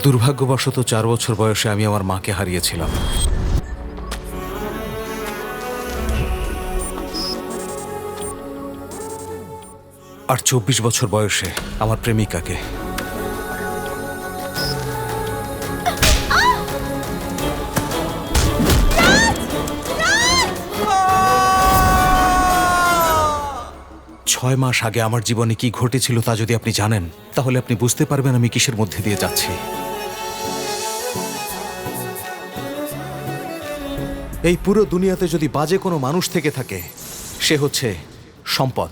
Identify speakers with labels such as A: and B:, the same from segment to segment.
A: দুর্ভাগ্যবশত 4 বছর বয়সে আমি আমার মাকে হারিয়েছিলাম। আর 24 বছর বয়সে আমার প্রেমিকাকে। ছয় মাস আগে আমার জীবনে কি ঘটেছিল তা যদি আপনি জানেন, তাহলে আপনি বুঝতে পারবেন আমি কিসের মধ্যে দিয়ে যাচ্ছি। এই পুরো দুনিয়াতে যদি বাজে কোনো মানুষ থেকে থাকে, সে হচ্ছে সম্পদ।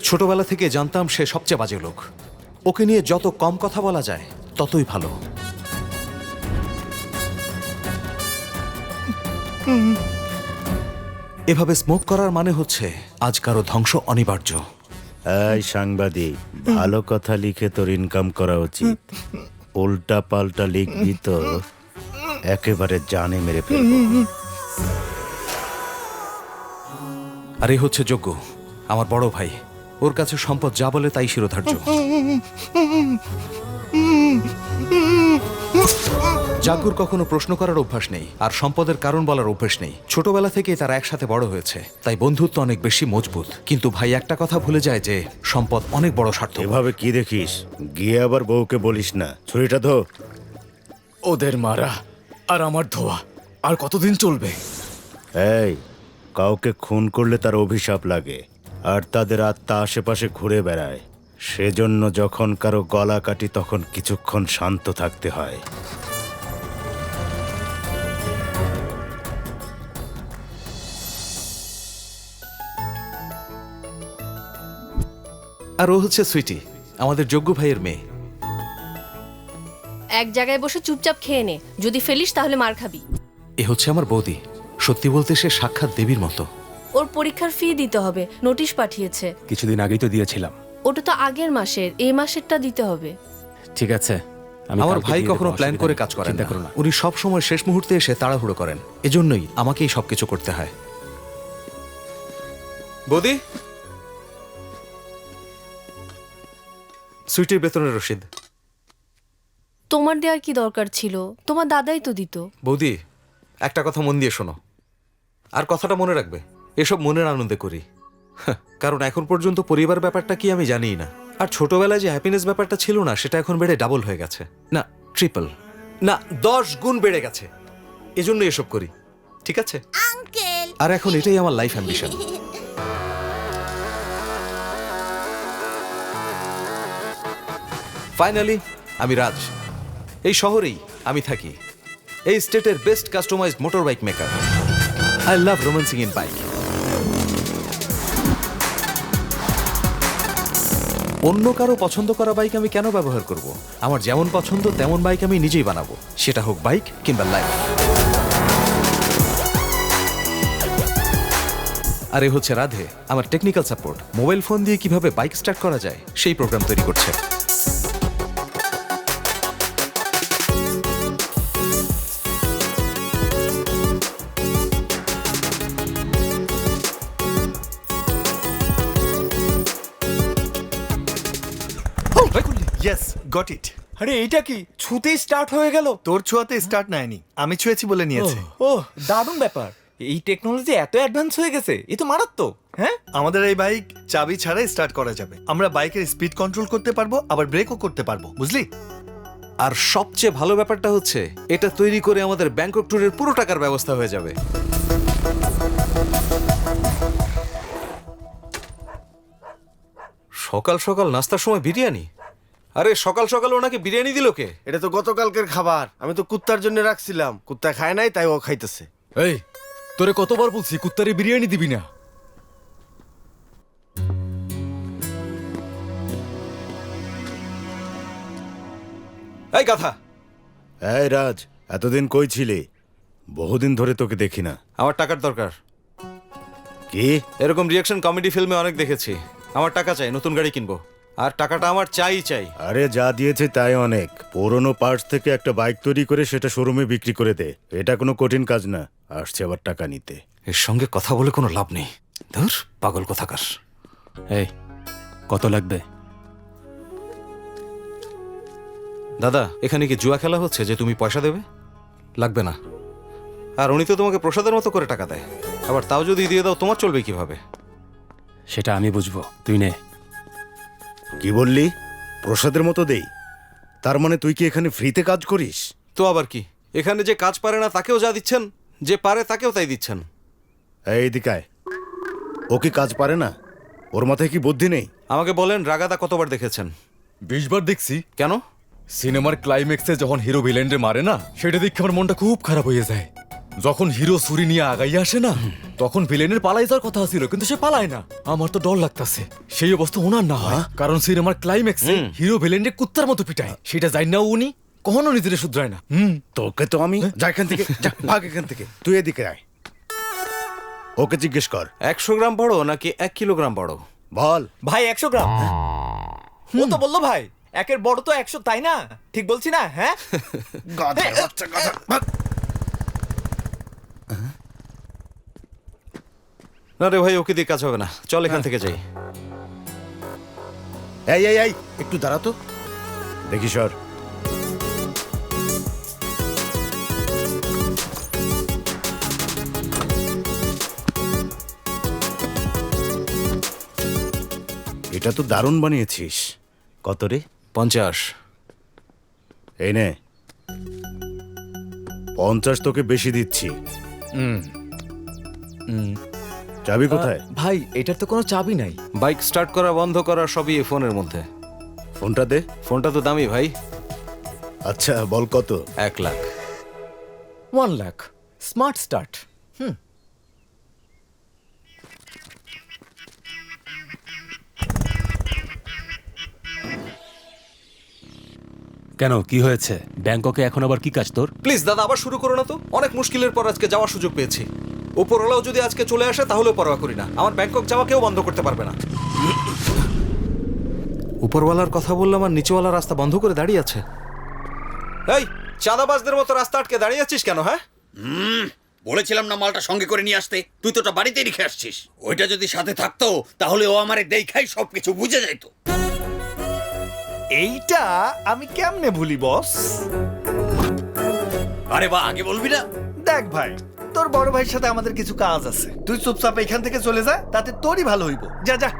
A: ছোটবেলা থেকে জানতাম সে সবচেয়ে বাজে লোক। ওকে নিয়ে যত কম কথা বলা যায় ততই ভালো। এভাবে স্মোক করার মানে হচ্ছে আজ কারো ধ্বংস অনিবার্য।
B: এই সাংবাদিক, ভালো কথা লিখে তোর ইনকাম করা উচিত। উল্টা পাল্টা লিখবি তো একেবারে জানে মেরে ফেলবো।
A: আর এই হচ্ছে যোগ্য, আমার বড় ভাই। ওর কাছে সম্পদ যা বলে তাই শিরোধার্য। জাগ্গুর কখনো প্রশ্ন করার অভ্যাস নেই, আর সম্পদের কারণ বলার অভ্যাস নেই। ছোটবেলা থেকেই তারা একসাথে বড় হয়েছে, তাই বন্ধুত্ব অনেক বেশি মজবুত। কিন্তু ভাই একটা কথা ভুলে যায় যে সম্পদ অনেক বড় স্বার্থ।
B: এভাবে কি দেখিস? গিয়ে আবার বউকে বলিস না ছুরিটা ধো।
C: ওদের মারা আর আমার ধোয়া আর কতদিন চলবে?
B: এই, কাউকে খুন করলে তার অভিশাপ লাগে, আর তাদের আত্মা আশেপাশে ঘুরে বেড়ায়। সেজন্য যখন কারো গলা কাটি তখন কিছুক্ষণ শান্ত থাকতে হয়।
A: আর ও হচ্ছে সুইটি, আমাদের যোগ্য ভাইয়ের মেয়ে।
D: এক জায়গায় বসে চুপচাপ খেয়ে নে, যদি ফেলিস তাহলে মার খাবি।
A: এ হচ্ছে আমার বৌদি। সত্যি বলতে সে সাক্ষাৎ দেবীর মতো।
D: ওর পরীক্ষার ফি দিতে হবে, নোটিশ পাঠিয়েছে।
E: কিছুদিন আগেই তো দিয়েছিলাম।
D: ওটা তো আগের মাসের, এই মাসেরটা দিতে হবে।
E: ঠিক আছে,
A: আমার ভাই কখনো প্ল্যান করে কাজ করেন
E: চিন্তা করো
A: না।
E: না।
A: উনি সব সময় শেষ মুহূর্তে এসে তাড়াহুড়ো করেন। এজন্যই আমাকেই সবকিছু করতে হয়। বৌদি, সুইটির বেতনের রসিদ।
D: তোমার দেওয়ার কি দরকার ছিল? তোমার দাদাই তো দিত।
A: বৌদি, একটা কথা মন দিয়ে শোনো, আর কথাটা মনে রাখবে। এসব মনের আনন্দে করি। কারণ এখন পর্যন্ত পরিবার ব্যাপারটা কি আমি জানিই না। আর ছোটবেলায় যে হ্যাপিনেস ব্যাপারটা ছিল না, সেটা এখন বেড়ে ডাবল হয়ে গেছে। না, ট্রিপল না, 10 গুণ বেড়ে গেছে। এজন্য এসব করি, ঠিক আছে? আর এখন এটাই আমার লাইফ অ্যাম্বিশন। ফাইনালি আমি রাজ। এই শহরেই আমি থাকি। এই স্টেটের best customised motor bike maker. I love romancing in bike. অন্য কারো পছন্দ করা বাইক আমি কেন ব্যবহার করব? আমার যেমন পছন্দ তেমন বাইক আমি নিজেই বানাবো, সেটা হোক বাইক কিংবা লাইফ। আর এ হচ্ছে রাধে, আমার টেকনিক্যাল সাপোর্ট। মোবাইল ফোন দিয়ে কিভাবে বাইক স্টার্ট করা যায় সেই প্রোগ্রাম তৈরি করছে।
F: Yes, got it.
C: আরে এইটা কি ছুতেই স্টার্ট হয়ে গেল?
F: তোর ছোঁয়াতে স্টার্ট নেয়নি, আমি ছুঁয়েছি বলে নিয়েছে।
C: ও দারুণ ব্যাপার। এই টেকনোলজি এত অ্যাডভান্স হয়ে গেছে, এ তো মারাত্মক। হ্যাঁ,
F: আমাদের এই বাইক চাবি ছাড়াই স্টার্ট করা যাবে। আমরা বাইকের স্পিড কন্ট্রোল করতে পারবো, আবার ব্রেকও করতে পারবো, বুঝলি?
A: আর সবচেয়ে ভালো ব্যাপারটা হচ্ছে এটা তৈরি করে আমাদের ব্যাংকক ট্যুরের পুরো টাকার ব্যবস্থা হয়ে যাবে। সকাল সকাল নাস্তার সময় বিরিয়ানি? আরে সকাল সকাল ওনাকে বিরিয়ানি দিল কে?
G: এটা তো গতকালকের খাবার, আমি তো কুত্তার জন্য রাখছিলাম। কুত্তা খায় নাই, তাই ও খাইতেছে।
C: এই তোরে কতবার বলছি কুত্তারে বিরিয়ানি দিবি না।
A: এই গাধা!
B: এই রাজ, এতদিন কই ছিলি? বহুদিন ধরে তোকে দেখি না।
A: আমার টাকার দরকার।
B: কি?
A: এরকম রিঅ্যাকশন কমেডি ফিল্মে অনেক দেখেছি। আমার টাকা চাই, নতুন গাড়ি কিনবো। আর টাকাটা আমার চাই চাই।
B: আরে যা দিয়েছে তাই অনেক। পুরোনো পার্টস থেকে একটা বাইক তৈরি করে সেটা শোরুমে বিক্রি করে দে। এটা কোনো কঠিন কাজ না। আসছে আবার টাকা নিতে।
A: এর সঙ্গে কথা বলে কোনো লাভ নেই। ধুর, পাগল কোথাকার।
E: এই কত লাগবে?
A: দাদা এখানে কি জুয়া খেলা হচ্ছে যে তুমি পয়সা দেবে? লাগবে না। আর উনি তো তোমাকে প্রসাদের মতো করে টাকা দেয়, আবার তাও যদি দিয়ে দাও তোমার চলবে কিভাবে?
E: সেটা আমি বুঝবো, তুই নে।
B: কি বললি? প্রসাদের মতো দেই? তার মানে তুই কি এখানে ফ্রিতে কাজ করিস?
A: তো আবার কি, এখানে যে কাজ পারে না তাকেও যা দিচ্ছেন, যে পারে তাকেও তাই দিচ্ছেন।
B: এই দিকায়, ও কি কাজ পারে না? ওর মাথায় কি বুদ্ধি নেই?
A: আমাকে বলেন রাগাদা কতবার দেখেছেন?
H: 20 বার দেখছি।
A: কেন?
H: সিনেমার ক্লাইম্যাক্সে যখন হিরো ভিলেনরে মারে না, সেটা দেখে আমার মনটা খুব খারাপ হয়ে যায়। যখন হিরো ছুরি নিয়ে আগাই আসে না, তখন ভিলেনের পালাই যাওয়ার কথা ছিল, কিন্তু সে পালায় না। আমার তো ডর লাগতাছে সেই অবস্থা ওনার না হয়, কারণ সিনেমার ক্লাইম্যাক্সে হিরো ভিলেনরে কুত্তার মতো পিটায়, সেটা জানি না উনি কখনো নিজেরে শুধরায় না।
B: তোকে তো আমি যা এখান থেকে, যা, ভাগ এখান থেকে। তুই এদিকে আয়, ওকে জিজ্ঞেস কর।
A: 100 গ্রাম বড় নাকি 1 কিলোগ্রাম বড়?
B: বল।
C: ভাই 100 গ্রাম। ও তো বললো ভাই একের বড় তো 100, তাই না? ঠিক বলছি না? হ্যাঁ।
B: গাধার বাচ্চা, গাধা, ভাগ।
A: না রে ভাই, ওকে দিয়ে কাজ হবে না, চল এখান থেকে যাই।
B: এই এই এই, একটু দাঁড়া তো দেখি, সর। এটা তো দারুণ বানিয়েছিস। কত রে?
A: 50।
B: এই নে, 50 তোকে বেশি দিচ্ছি। চাবি কোথায়?
C: ভাই এটার তো কোনো চাবি নাই।
A: বাইক স্টার্ট করা বন্ধ করা সবই এই ফোনের মধ্যে।
B: ফোনটা দে।
A: ফোনটা তো দামি ভাই।
B: আচ্ছা বল কত?
A: 1 লাখ।
C: 1 lakh smart start.
E: কেন, কি হয়েছে? ব্যাংককে এখন আবার কি কাজ তোর?
A: প্লিজ দাদা আবার শুরু করো না তো, অনেক মুশকিলের পর আজকে যাওয়ার সুযোগ পেয়েছি। উপরওয়ালাও যদি আজকে চলে আসে তাহলেও পরোয়া করি না, আমার ব্যাংকক যাওয়া কেউ বন্ধ করতে পারবে না। উপরওয়ালার কথা বললাম আর নিচেওয়ালা রাস্তা বন্ধ করে দাঁড়িয়ে আছে। এই চাঁদাবাজদের মতো রাস্তা আটকে দাঁড়িয়ে আছিস কেন? হ্যাঁ,
I: বলেছিলাম না মালটা সঙ্গে করে নিয়ে আসতে, তুই তো ওটা বাড়িতে রেখে আসছিস। ওইটা যদি সাথে থাকতো তাহলে ও আমারে দেখাই সবকিছু বুঝে যাইতো।
F: এইটা আমি কেমনে ভুলি বস?
I: আরে বা, আগে বলবি না?
F: দেখ ভাই, তোর বড় ভাইয়ের সাথে আমাদের কিছু কাজ আছে, তুই চুপচাপ এখান থেকে চলে যা, তাতে তোরই ভালো হইব। যা যা।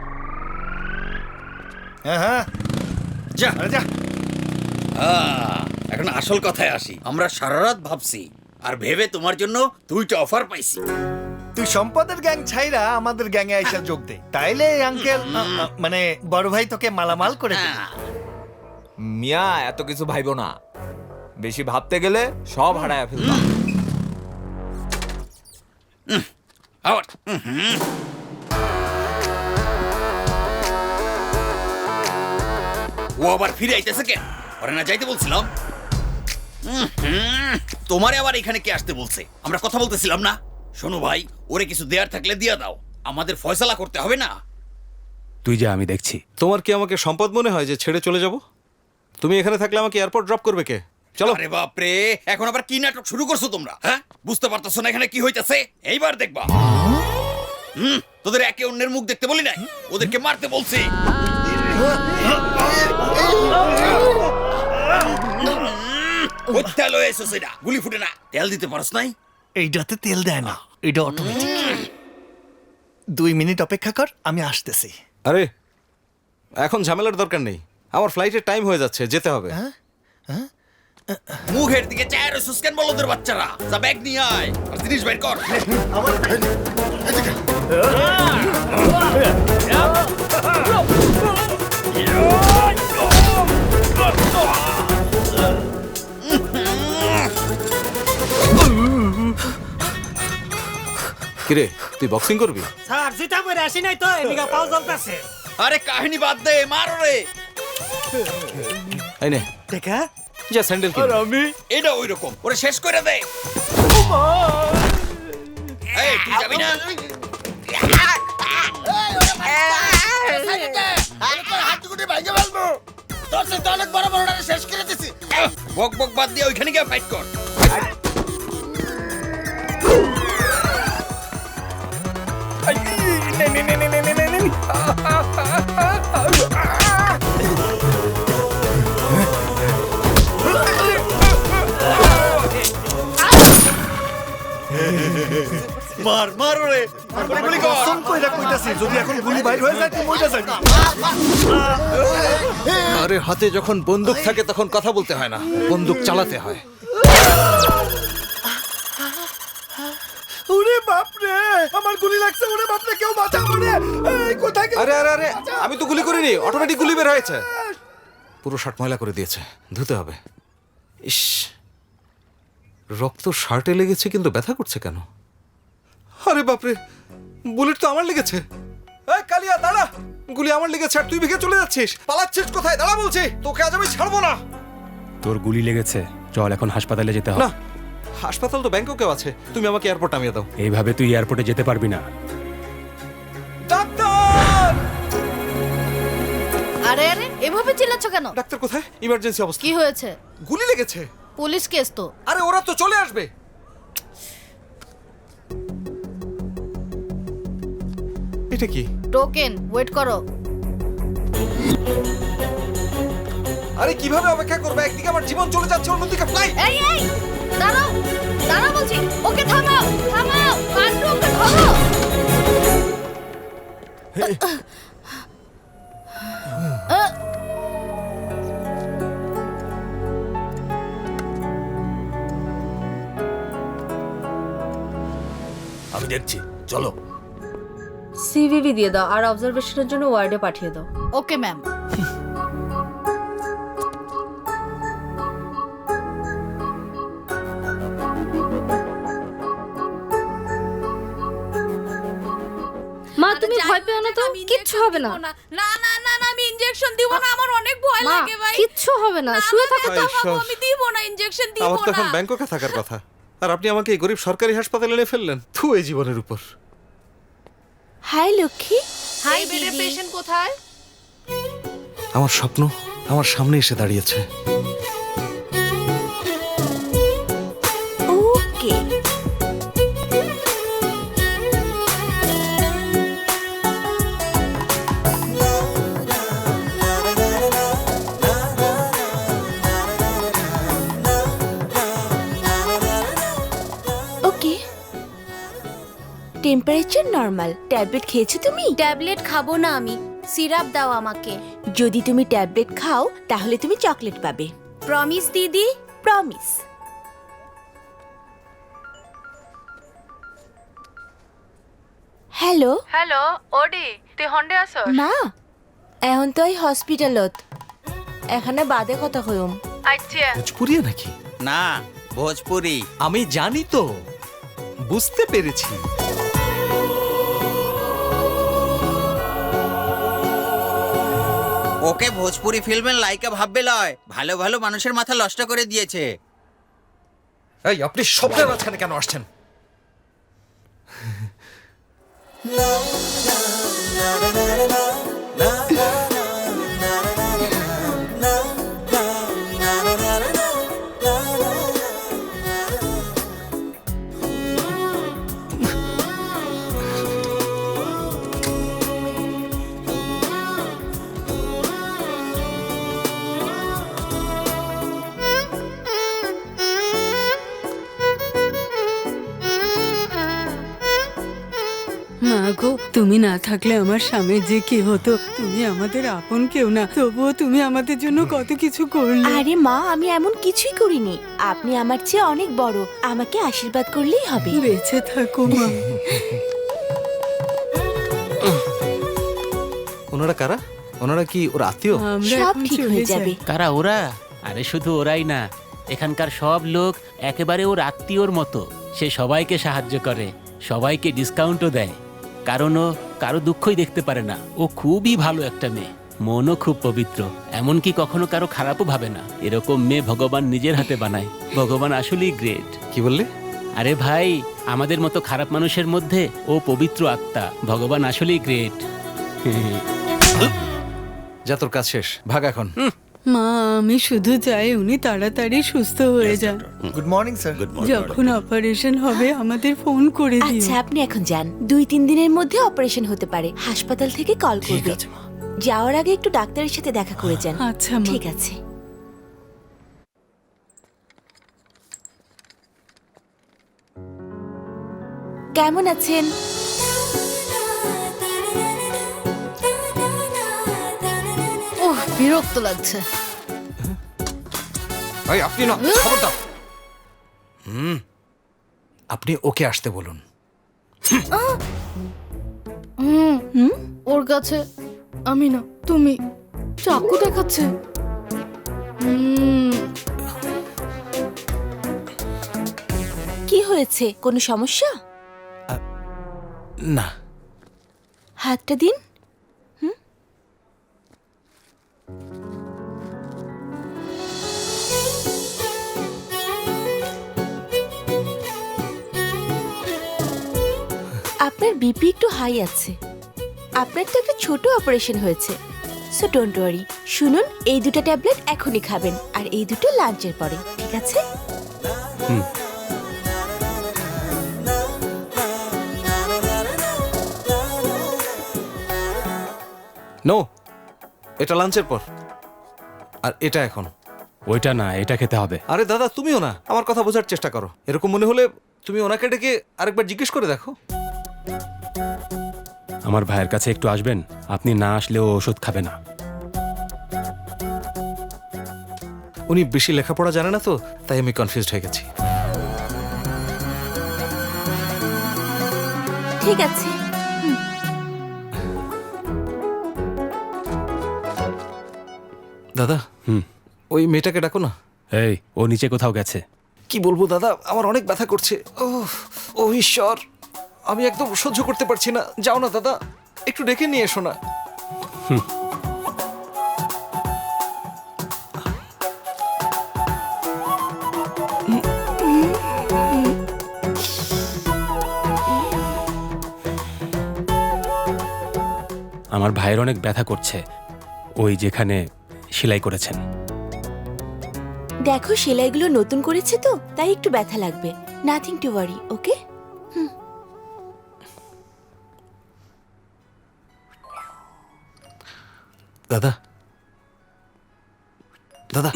F: হ্যাঁ হ্যাঁ,
I: যা
F: আরে যা।
I: এখন আসল কথায় আসি। আমরা সারা রাত ভাবছি, আর ভেবে তোমার জন্য 2টা অফার পাইছি।
F: তুই সম্পদের গ্যাং ছাইরা আমাদের গ্যাংয়ে আইসা যোগ দে, তাইলে আঙ্কেল মানে বড় ভাই তোকে মালামাল করে দেবে।
C: মিয়া এত কিছু ভাইবো না, বেশি ভাবতে গেলে সব হারায় ফেলবা।
I: আবার ও আবার ফিরে আইতেছে কেন? ওরে না যাইতে বলছিলাম। তোমারে আবার এখানে কে আসতে বলছে? আমরা কথা বলতেছিলাম না? শোনো ভাই, ওরে কিছু দেয়ার থাকলে দিয়া দাও, আমাদের ফয়সালা করতে হবে না?
E: তুই যা, আমি দেখছি।
A: তোমার কি আমাকে সম্পদ মনে হয় যে ছেড়ে চলে যাব? তুমি এখানে থাকলে আমাকে এয়ারপোর্ট ড্রপ করবে কে? চলো।
I: আরে বাপ রে, এখন আবার কি নাটক শুরু করছো তোমরা? হ্যাঁ, বুঝতে পারতেছো না এখানে কি হইতাছে? এইবার দেখবা। তোদের একে অন্যের মুখ দেখতে বলি নাই, ওদেরকে মারতে বলছি। তেল হয়ে এসো, সেটা গুলি ফুটে না। তেল দিতে পারস নাই?
F: এইটাতে তেল দেয় না, এটা অটোমেটিক। 2 মিনিট অপেক্ষা কর, আমি আসতেছি।
A: আরে এখন ঝামেলার দরকার নেই, আমার ফ্লাইটের টাইম হয়ে যাচ্ছে, যেতে হবে।
I: মুখের দিকে চায়ের সুস্কেন বলদের বাচ্চারা, যা ব্যাগ নিয়ে আয় আর জিনিস বের কর।
A: কিরে তুই বক্সিং করবি?
J: স্যার জিতা পরে আসি নাই তো, এদিকে পাও জ্বলতাছে।
I: আরে কাহিনী বাদ দে, মারো রে।
A: এই নে
F: দেখা
A: যা স্যান্ডেল কিন।
F: আমি
I: এটা ওই রকম, ওরে শেষ করে দে। এই তুই যাবি না? বক বক বাদ দিয়ে ওইখানে গিয়ে ফাইট কর। মার মার ওরে গুলি কর
F: কসম কইরা কইতাছি যদি এখন গুলি বাইর হয়ে যায় তুই মইরা যাবি।
A: আরে হাতে যখন বন্দুক থাকে তখন কথা বলতে হয় না, বন্দুক চালাতে হয়।
F: ওরে বাপ রে আমার গুলি লাগছে, ওরে বাপ রে কেউ বাঁচাও রে। এই কোথায় গেল?
A: আরে আরে আরে আমি তো গুলি করিনি, অটোমেটিক গুলি বের হয়েছে। পুরো শার্ট ময়লা করে দিয়েছে, ধুতে হবে। ইস, রক্ত শার্টে লেগেছে কিন্তু ব্যথা করছে কেন? আরে বাপরে, বুলেট তো আমার লেগেছে। এই কালিয়া দাঁড়া, গুলি আমার লেগেছে আর তুই ভেগে চলে যাচ্ছিস। পালাচ্ছিস কোথায়? দাঁড়া বলছি, তোকে আজ আমি ছাড়বো না।
E: তোর গুলি লেগেছে, চল এখন হাসপাতালে যেতে হবে।
A: না, হাসপাতাল তো ব্যাংককেও আছে, তুমি আমাকে এয়ারপোর্ট নামিয়ে দাও।
E: এইভাবে তুই এয়ারপোর্টে যেতে পারবি না।
A: ডাক্তার!
D: আরে আরে এভাবে চিল্লাচ্ছ কেন?
A: ডাক্তার কোথায়? ইমার্জেন্সি অবস্থা।
D: কি হয়েছে?
A: গুলি লেগেছে।
D: পুলিশ কেস তো।
A: আরে ওরা তো চলে আসবে। এটা কি?
D: টোকেন, ওয়েট করো।
A: আরে কিভাবে অপেক্ষা করবে? একদিকে আমার জীবন চলে যাচ্ছে, অন্যদিকে ফ্লাইট।
D: এই এই দাঁড়াও, দাঁড়াও বলছি। ওকে থামাও, থামাও, কান্ডু ওকে ধরো।
F: আমি দেখছি, চলো।
D: সিভিভি দিয়ে দাও আর অবজারভেশনের জন্য ওয়ার্ডে পাঠিয়ে দাও। Okay ma'am. মা তুমি ভয় পেও না তো, কিচ্ছু হবে না।
K: না না না না আমি ইনজেকশন দিব না, আমার অনেক ভয়
D: মা
K: লাগে ভাই।
D: কিচ্ছু হবে না, শুয়ে থাকো।
A: হায় ঈশ্বর।
K: আমি দিব না, ইনজেকশন দিব
A: আমার তো এখন
K: না।
A: ব্যাংককে থাকার কথা, আর আপনি আমাকে এই গরিব সরকারি হাসপাতালে এনে ফেললেন। থু, এই জীবনের উপর।
D: হাই লক্ষ্মী।
K: হাই বেডের পেশেন্ট কোথায়?
A: আমার স্বপ্ন আমার সামনে এসে দাঁড়িয়েছে।
D: ওকে। ওকে, টেম্পারেচার নরমাল। ট্যাবলেট খেয়েছো তুমি?
K: ট্যাবলেট খাবো না আমি, সিরাপ দাও আমাকে।
D: যদি তুমি ট্যাবলেট খাও তাহলে তুমি চকলেট পাবে।
K: প্রমিস দিদি?
D: প্রমিস। হ্যালো
K: হ্যালো ওডি, তুই হন্ডে আছো?
D: মা, এখন তো এই হসপিটালত, এখানে বাদে কথা কইম।
K: আচ্ছা।
A: ভোজপুরিয়া নাকি?
I: না ভোজপুরি।
A: আমি জানি তো, বুঝতে পেরেছি।
I: ওকে ভোজপুরি ফিল্মের লাইকা ভাববে লয়, ভালো ভালো মানুষের মাথা নষ্ট করে দিয়েছে।
A: এই আপনি শব্দের মাঝখানে কেন আসছেন?
L: মা গো, তুমি না থাকলে আমার স্বামীর যে কি হতো। তুমি আমাদের আপন কেউ না, তবুও তুমি আমাদের জন্য কত কিছু করলে।
D: আরে মা, আমি এমন কিছুই করিনি। আপনি আমার চেয়ে অনেক বড়, আমাকে আশীর্বাদ করলেই হবে।
L: বেঁচে থাকো মা।
A: ওনারা কারা? ওনারা কি ওর আত্মীয়?
L: আমরা
D: সব
L: এখন
D: ঠিক
L: চলে
D: হয়ে
L: যাই।
D: যাবে।
E: কারা ওরা? আরে শুধু ওরাই না, এখানকার সব লোক একেবারে ওর আত্মীয়র মতো। সে সবাইকে সাহায্য করে, সবাইকে ডিসকাউন্টও দেয়, কারণ ও কারো দুঃখই দেখতে পারে না। ও খুবই ভালো একটা মেয়ে, মনও খুব পবিত্র, এমনকি কখনো কারো খারাপও ভাবে না। এরকম মেয়ে ভগবান নিজের হাতে বানায়। ভগবান আসলেই গ্রেট।
A: কি বললে?
E: আরে ভাই, আমাদের মতো খারাপ মানুষের মধ্যে ও পবিত্র আত্মা। ভগবান আসলেই গ্রেট।
A: যা, তোর কাজ শেষ, ভাগ এখন।
L: মা, আমি শুধু চাই উনি তাড়াতাড়ি সুস্থ হয়ে যান।
F: Good morning sir.
L: যখন অপারেশন হবে আমাদের ফোন করে দিও।
D: আচ্ছা আপনি এখন যান, 2-3 দিনের মধ্যে অপারেশন হতে পারে। হাসপাতাল থেকে কল করবে। যাওয়ার আগে একটু ডাক্তারের সাথে দেখা করে যান।
L: আচ্ছা মা।
D: ঠিক আছে। কেমন আছেন?
K: ওহ বিরক্ত লাগছে।
A: ভাই আপনি না, খবরদার। আপনি ওকে আসতে বলুন।
K: ওর কাছে আমি না তুমি চাকু দেখাচ্ছে।
D: কি হয়েছে, কোনো সমস্যা?
A: না।
D: হাতটা দিন। আপনার বিপি একটু হাই আছে। আপনার তো একটা ছোট অপারেশন হয়েছে, সো ডোন্ট ওয়ারি। শুনুন, এই দুটো ট্যাবলেট এখনই খাবেন, আর এই দুটো লাঞ্চের পরে, ঠিক আছে?
A: নো, এটা লাঞ্চের পর, আর এটা এখন।
E: ওইটা না, এটা খেতে হবে।
A: আরে দাদা, তুমিও না, আমার কথা বোঝার চেষ্টা করো। এরকম মনে হলে তুমি ওনাকে ডেকে আরেকবার জিজ্ঞেস করে দেখো।
E: আমার ভাইয়ের কাছে একটু আসবেন? আপনি না আসলে ও ওষুধ খাবে না।
A: উনি বেশি লেখাপড়া জানে না তো, তাই আমি কনফিউজড হয়ে গেছি।
D: ঠিক আছে।
A: দাদা, ওই মেয়েটাকে ডাকো না।
E: এই, ও নিচে কোথাও গেছে।
A: কি বলবো দাদা, আমার অনেক ব্যথা করছে। ও ঈশ্বর, আমি একদম সহ্য করতে পারছি না। যাও না দাদা, একটু ডেকে নিয়ে এসো না।
E: আমার ভাইয়ের অনেক ব্যথা করছে, ওই যেখানে সেলাই করেছেন।
D: দেখো, সেলাইগুলো নতুন করেছে তো, তাই একটু ব্যথা লাগবে। নাথিং টু ওয়ারি, ওকে?
A: দাদা, দাদা,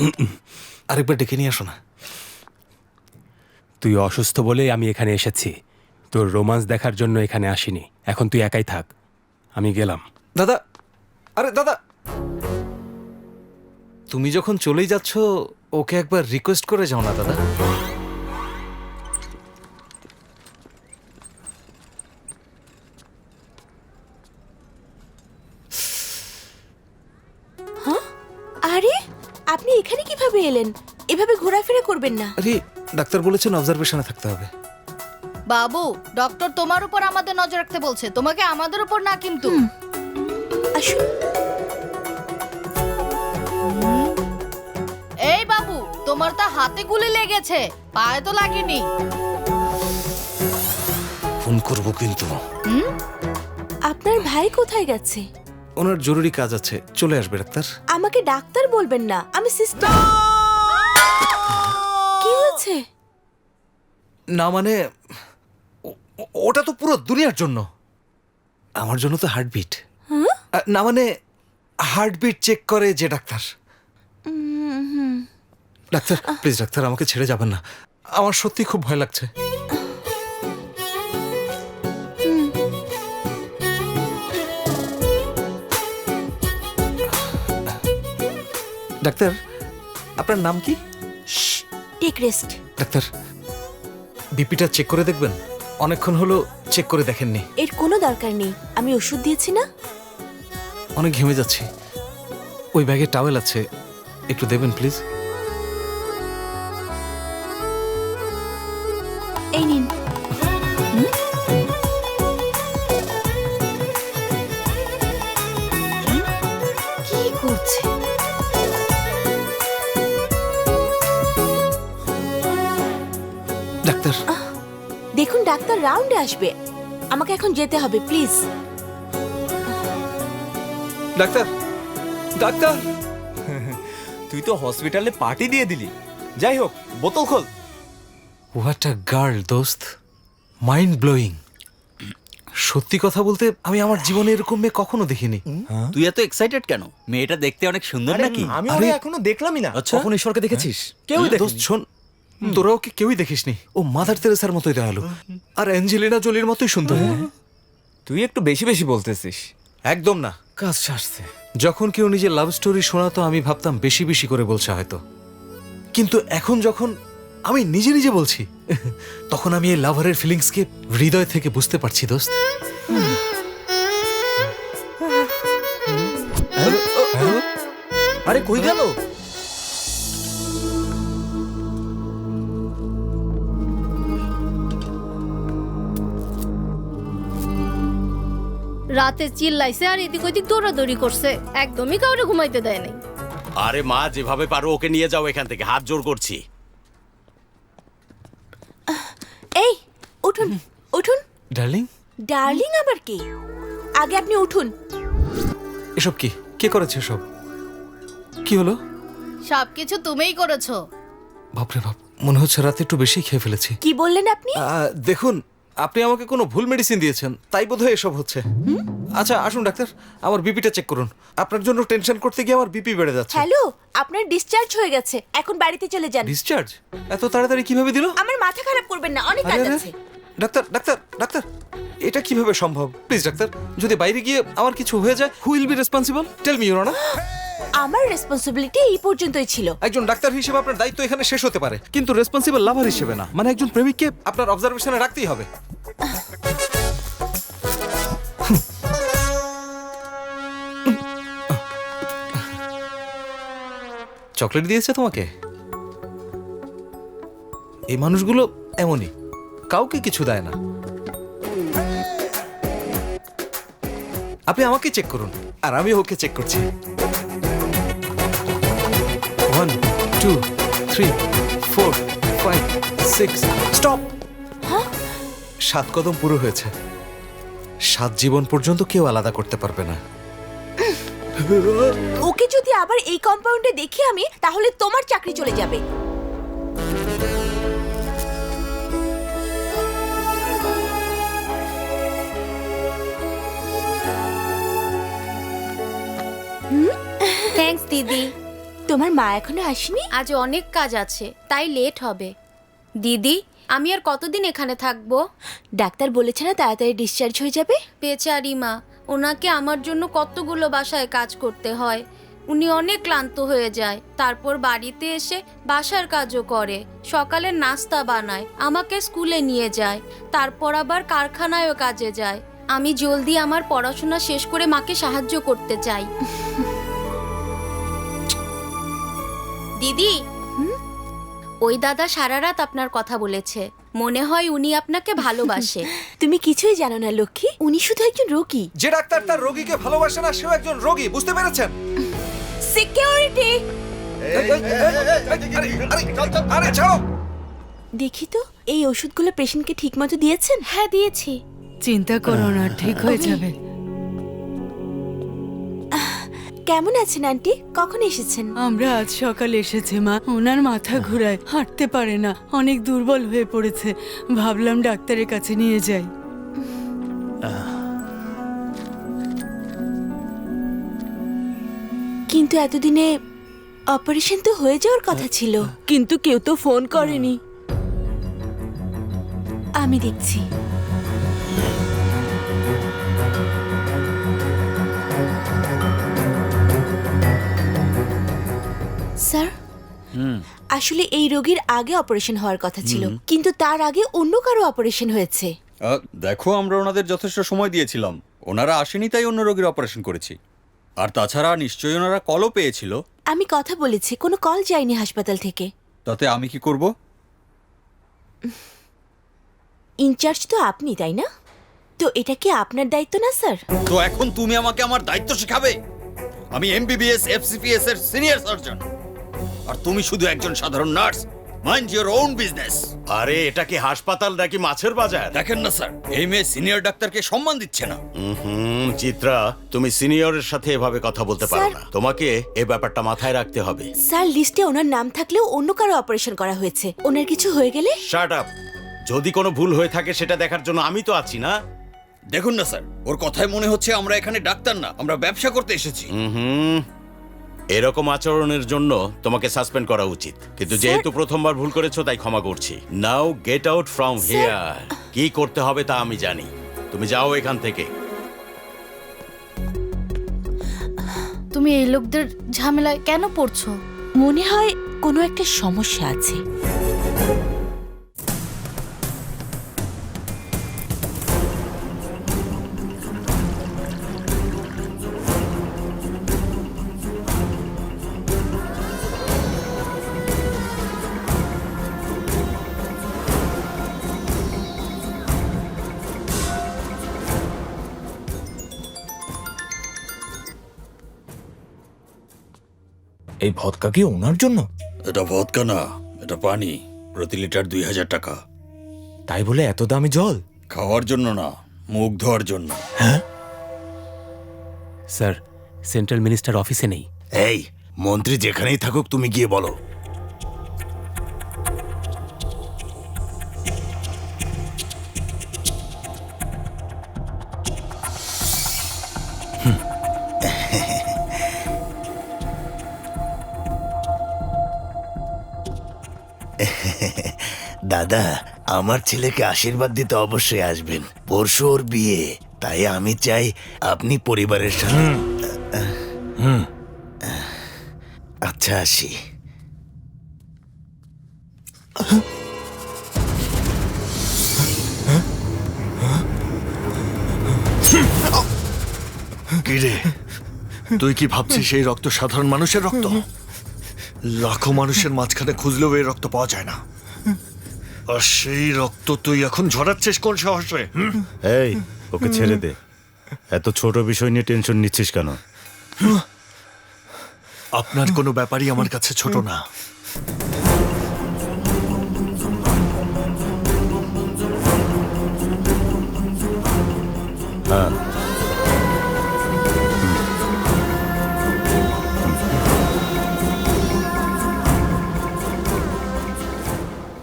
A: আরেকবার ডেকে নিয়ে আসো না।
E: তুই অসুস্থ বলেই আমি এখানে এসেছি, তোর রোমান্স দেখার জন্য এখানে আসিনি। এখন তুই একাই থাক, আমি গেলাম।
A: দাদা, আরে দাদা, তুমি যখন চলেই যাচ্ছ, ওকে একবার রিকোয়েস্ট করে যাও না দাদা।
D: আরে, আপনি এখানে কিভাবে এলেন? এভাবে ঘোরাফেরা করবেন না।
A: আরে, ডাক্তার বলেছেন অবজারভেশনে থাকতে হবে।
K: বাবু, ডক্টর তোমার উপর আমাদের নজর রাখতে বলছে, তোমাকে আমাদের উপর না কিন্তু।
D: আসুন।
K: এই বাবু, তোমার তো হাতে গুলি লেগেছে, পায়ে তো লাগেনি।
A: ফোন করবো কিন্তু।
D: আপনার ভাই কোথায় গেছে?
A: ওনার জরুরি কাজ আছে, চলে আসবে ডাক্তার।
D: আমাকে ডাক্তার বলবেন না, আমি সিস্টার। কি হয়েছে?
A: না মানে, ওটা তো পুরো দুনিয়ার জন্য। আমার জন্য তো হার্টবিট। না মানে, হার্টবিট চেক করে যে ডাক্তার। ডাক্তার, প্লিজ ডাক্তার, আমাকে ছেড়ে যাবেন না। আমার সত্যি খুব ভয় লাগছে। ডাক্তার, আপনার নাম কি?
D: Take rest.
A: ডাক্তার, বিপিটা চেক করে দেখবেন? অনেকক্ষণ হলো চেক করে দেখেননি।
D: এর কোনো দরকার নেই, আমি ওষুধ দিয়েছি না।
A: অনেক ঘেমে যাচ্ছি। ওই ব্যাগে টাওয়েল আছে, একটু দেবেন প্লিজ।
D: এই নিন। কি করছে?
A: ডাক্তার,
D: দেখুন, ডাক্তার রাউন্ডে আসবে, আমাকে এখন যেতে হবে, প্লিজ।
A: Doctor, doctor.
C: তুই তো হসপিটালে পার্টি দিয়ে দিলি। যাই হোক, বোতল খোল।
A: হোয়াট আ গার্ল দোস্ত, মাইন্ড ব্লোয়িং। সত্যি কথা বলতে, আমি আমার জীবনে এরকম মেয়ে কখনো দেখিনি।
I: তুই এত এক্সাইটেড কেন? মেয়েটা দেখতে অনেক সুন্দর নাকি?
C: আমি
A: আরে,
C: এখনো দেখলামই না।
A: কখন ঈশ্বরকে দেখেছিস?
C: কেউই
A: দোস্ত শোন, তোরা ওকে কেউই দেখিসনি। ও মাদার তেরেসার মতোই দয়ালু আর অ্যাঞ্জেলিনা জোলির মতোই সুন্দর।
C: তুই একটু বেশি বেশি বলতেছিস।
A: একদম না।
H: কাজ সারছে।
A: যখন কেউ নিজের লাভ স্টোরি শোনাতো আমি ভাবতাম বেশি বেশি করে বলছে হয়তো, কিন্তু এখন যখন আমি নিজে নিজে বলছি তখন আমি এই লাভারের ফিলিংসকে হৃদয় থেকে বুঝতে পারছি দোস্ত।
C: আরে কই গেল?
K: রাতে চিল্লাইছে আর এদিক ওদিক দৌড়াদৌড়ি করছে, একদমই কাউরে ঘুমাইতে দেয় নাই।
M: আরে মা, যেভাবে পারো ওকে নিয়ে যাও এখান থেকে, হাত জোর করছি।
D: এই উঠুন উঠুন।
A: ডার্লিং,
D: ডার্লিং আবার কি? আগে আপনি উঠুন।
A: এসব কি? কে করেছে সব? কি হলো?
K: সবকিছু তুমিই করেছো।
A: বাপরে বাপ, মনে হচ্ছে রাতে একটু বেশি খেয়ে ফেলেছি।
D: কি বললেন আপনি?
A: দেখুন, আপনি আমাকে কোনো ভুল মেডিসিন দিয়েছেন, তাই বোধহয় এসব হচ্ছে। আচ্ছা আসুন ডাক্তার, আমার বিপিটা চেক করুন। আপনার জন্য টেনশন করতে গিয়ে আমার বিপি বেড়ে যাচ্ছে।
D: হ্যালো, আপনার ডিসচার্জ হয়ে গেছে, এখন বাড়িতে চলে যান।
A: ডিসচার্জ? এত তাড়াতাড়ি কিভাবে দিল?
D: আমার মাথা খারাপ করবেন না, অনেক কাজ আছে।
A: ডাক্তার ডাক্তার ডাক্তার, এটা কিভাবে সম্ভব? প্লিজ ডাক্তার, যদি বাইরে গিয়ে আমার কিছু হয়ে যায়, who will be responsible? Tell me your honour.
D: আমার রেসপন্সিবিলিটি এই পর্যন্তই ছিল।
A: একজন ডাক্তার হিসেবে আপনার দায়িত্ব এখানে শেষ হতে পারে, কিন্তু রেসপন্সিবল লাভার হিসেবে না। মানে একজন প্রেমিককে আপনার অবজারভেশনে রাখতেই হবে। চকলেট দিয়েছে তোমাকে? এই মানুষগুলো এমনই, কাউকে কিছু দেয় না। আপনি আমাকে চেক করুন আর আমি ওকে চেক করছি। 1 2 3 4 5 6 স্টপ। 7 কদম পুরো হয়েছে। 7 জীবন পর্যন্ত কেউ আলাদা করতে পারবে না।
D: ওকে যদি আবার এই কম্পাউন্ডে দেখি আমি, তাহলে তোমার চাকরি চলে যাবে।
K: থ্যাঙ্কস দিদি।
D: তোমার মা এখনো আসেনি?
K: আজ অনেক কাজ আছে, তাই লেট হবে। দিদি, আমি আর কতদিন এখানে থাকবো?
D: ডাক্তার বলেছে না তাড়াতাড়ি ডিসচার্জ হয়ে যাবে।
K: বেচারি মা, ওনাকে আমার জন্য কতগুলো বাসায় কাজ করতে হয়। উনি অনেক ক্লান্ত হয়ে যায়, তারপর বাড়িতে এসে বাসার কাজও করে, সকালের নাস্তা বানায়, আমাকে স্কুলে নিয়ে যায়, তারপর আবার কারখানায়ও কাজে যায়। আমি জলদি আমার পড়াশোনা শেষ করে মাকে সাহায্য করতে চাই। দিদি, ওই দাদা সারা রাত আপনার কথা বলেছে, মনে হয় উনি আপনাকে ভালোবাসে।
D: তুমি কিছুই জানো না লক্ষ্মী, উনি শুধু একজন রোগী।
A: যে ডাক্তার তার রোগীকে ভালোবাসে না, সেও একজন রোগী, বুঝতে পেরেছেন?
D: সিকিউরিটি,
A: আরে ছাড়ো।
D: দেখি তো এই ওষুধগুলো পেশেন্টকে ঠিকমতো দিয়েছেন?
K: হ্যাঁ দিয়েছি।
L: চিন্তা করো না, ঠিক হয়ে যাবে।
D: কেমন আছেন আন্টি? কখন এসেছেন?
L: আমরা আজ সকালে এসেছি মা। ওনার মাথা ঘুরায়, হাঁটতে পারে না, অনেক দুর্বল হয়ে পড়েছে। ভাবলাম ডাক্তারের কাছে নিয়ে যাই।
D: কিন্তু এতদিনে অপারেশন তো হয়ে যাওয়ার কথা ছিল, কিন্তু কেউ তো ফোন করেনি। আমি দেখছি। স্যার, আসলে এই রোগীর আগে অপারেশন হওয়ার কথা ছিল, কিন্তু তার আগে অন্য কারো অপারেশন হয়েছে।
I: দেখো, আমরা ওনাদের যথেষ্ট সময় দিয়েছিলাম, ওনারা আসেনি তাই অন্য রোগীর অপারেশন করেছি। আর তাছাড়া নিশ্চয়ই ওনারা কলও পেয়েছিল।
D: আমি কথা বলেছি, কোনো কল যায়নি হাসপাতাল থেকে।
I: তাতে আমি কি করব?
D: ইনচার্জ তো আপনি, তাই না? তো এটা কি আপনার দায়িত্ব না স্যার?
I: তো এখন তুমি আমাকে আমার দায়িত্ব শেখাবে? আমি এমবিবিএস এফসিপিএস এর সিনিয়র সার্জন, আর তুমি শুধু একজন সাধারণ nurse. Mind your own business.
M: আরে এটা কি হাসপাতাল নাকি মাছের বাজার?
I: দেখেন না স্যার, এই মেয়ে সিনিয়র ডাক্তারকে সম্মান দিচ্ছে না।
M: চিত্রা, তুমি সিনিয়রের সাথে এভাবে কথা বলতে পারো
D: স্যার।
M: না। তোমাকে এই ব্যাপারটা মাথায় রাখতে হবে।
D: স্যার, লিস্টে ওনার নাম থাকলেও অন্য কারো অপারেশন করা হয়েছে। ওনার কিছু হয়ে গেলে?
M: Shut up. যদি কোনো ভুল হয়ে থাকে সেটা দেখার জন্য আমি তো আছি না।
I: দেখুন না স্যার, ওর কথায় মনে হচ্ছে আমরা এখানে ডাক্তার না, আমরা ব্যবসা করতে এসেছি।
M: এরকম আচরণের জন্য তোমাকে সাসপেন্ড করা উচিত, কিন্তু যেহেতু প্রথমবার ভুল করেছো তাই ক্ষমা করছি। নাও গেট আউট ফ্রম হিয়ার। কি করতে হবে তা আমি জানি, তুমি যাও এখান থেকে।
K: তুমি এই লোকদের ঝামেলায় কেন পড়ছো?
D: মনে হয় কোনো একটা সমস্যা আছে।
C: এই ভদকা কি ওনার জন্য?
I: এটা ভদকা না, এটা পানি। প্রতি লিটার 2000 টাকা।
C: তাই বলে এত দামি জল?
I: খাওয়ার জন্য না, মুখ ধোয়ার জন্য।
E: স্যার, সেন্ট্রাল মিনিস্টার অফিসে নেই।
B: এই মন্ত্রী যেখানেই থাকুক তুমি গিয়ে বলো। দাদা, আমার ছেলেকে আশীর্বাদ দিতে অবশ্যই আসবেন। পরশু ওর বিয়ে, তাই আমি চাই আপনি পরিবারের সাথে। আচ্ছা, আসি।
F: কিরে, তুই কি ভাবছিস এই রক্ত সাধারণ মানুষের রক্ত? লাখো মানুষের মাঝখানে খুঁজলেও এই রক্ত পাওয়া যায় না। আর সেই রক্ত তুই এখন ঝরাচ্ছিস কোন সাহসে?
B: এই, ওকে ছেড়ে দে। এত ছোট বিষয় নিয়ে টেনশন নিচ্ছিস কেন?
F: আপনার কোনো ব্যাপারই আমার কাছে ছোট না।
B: হ্যাঁ,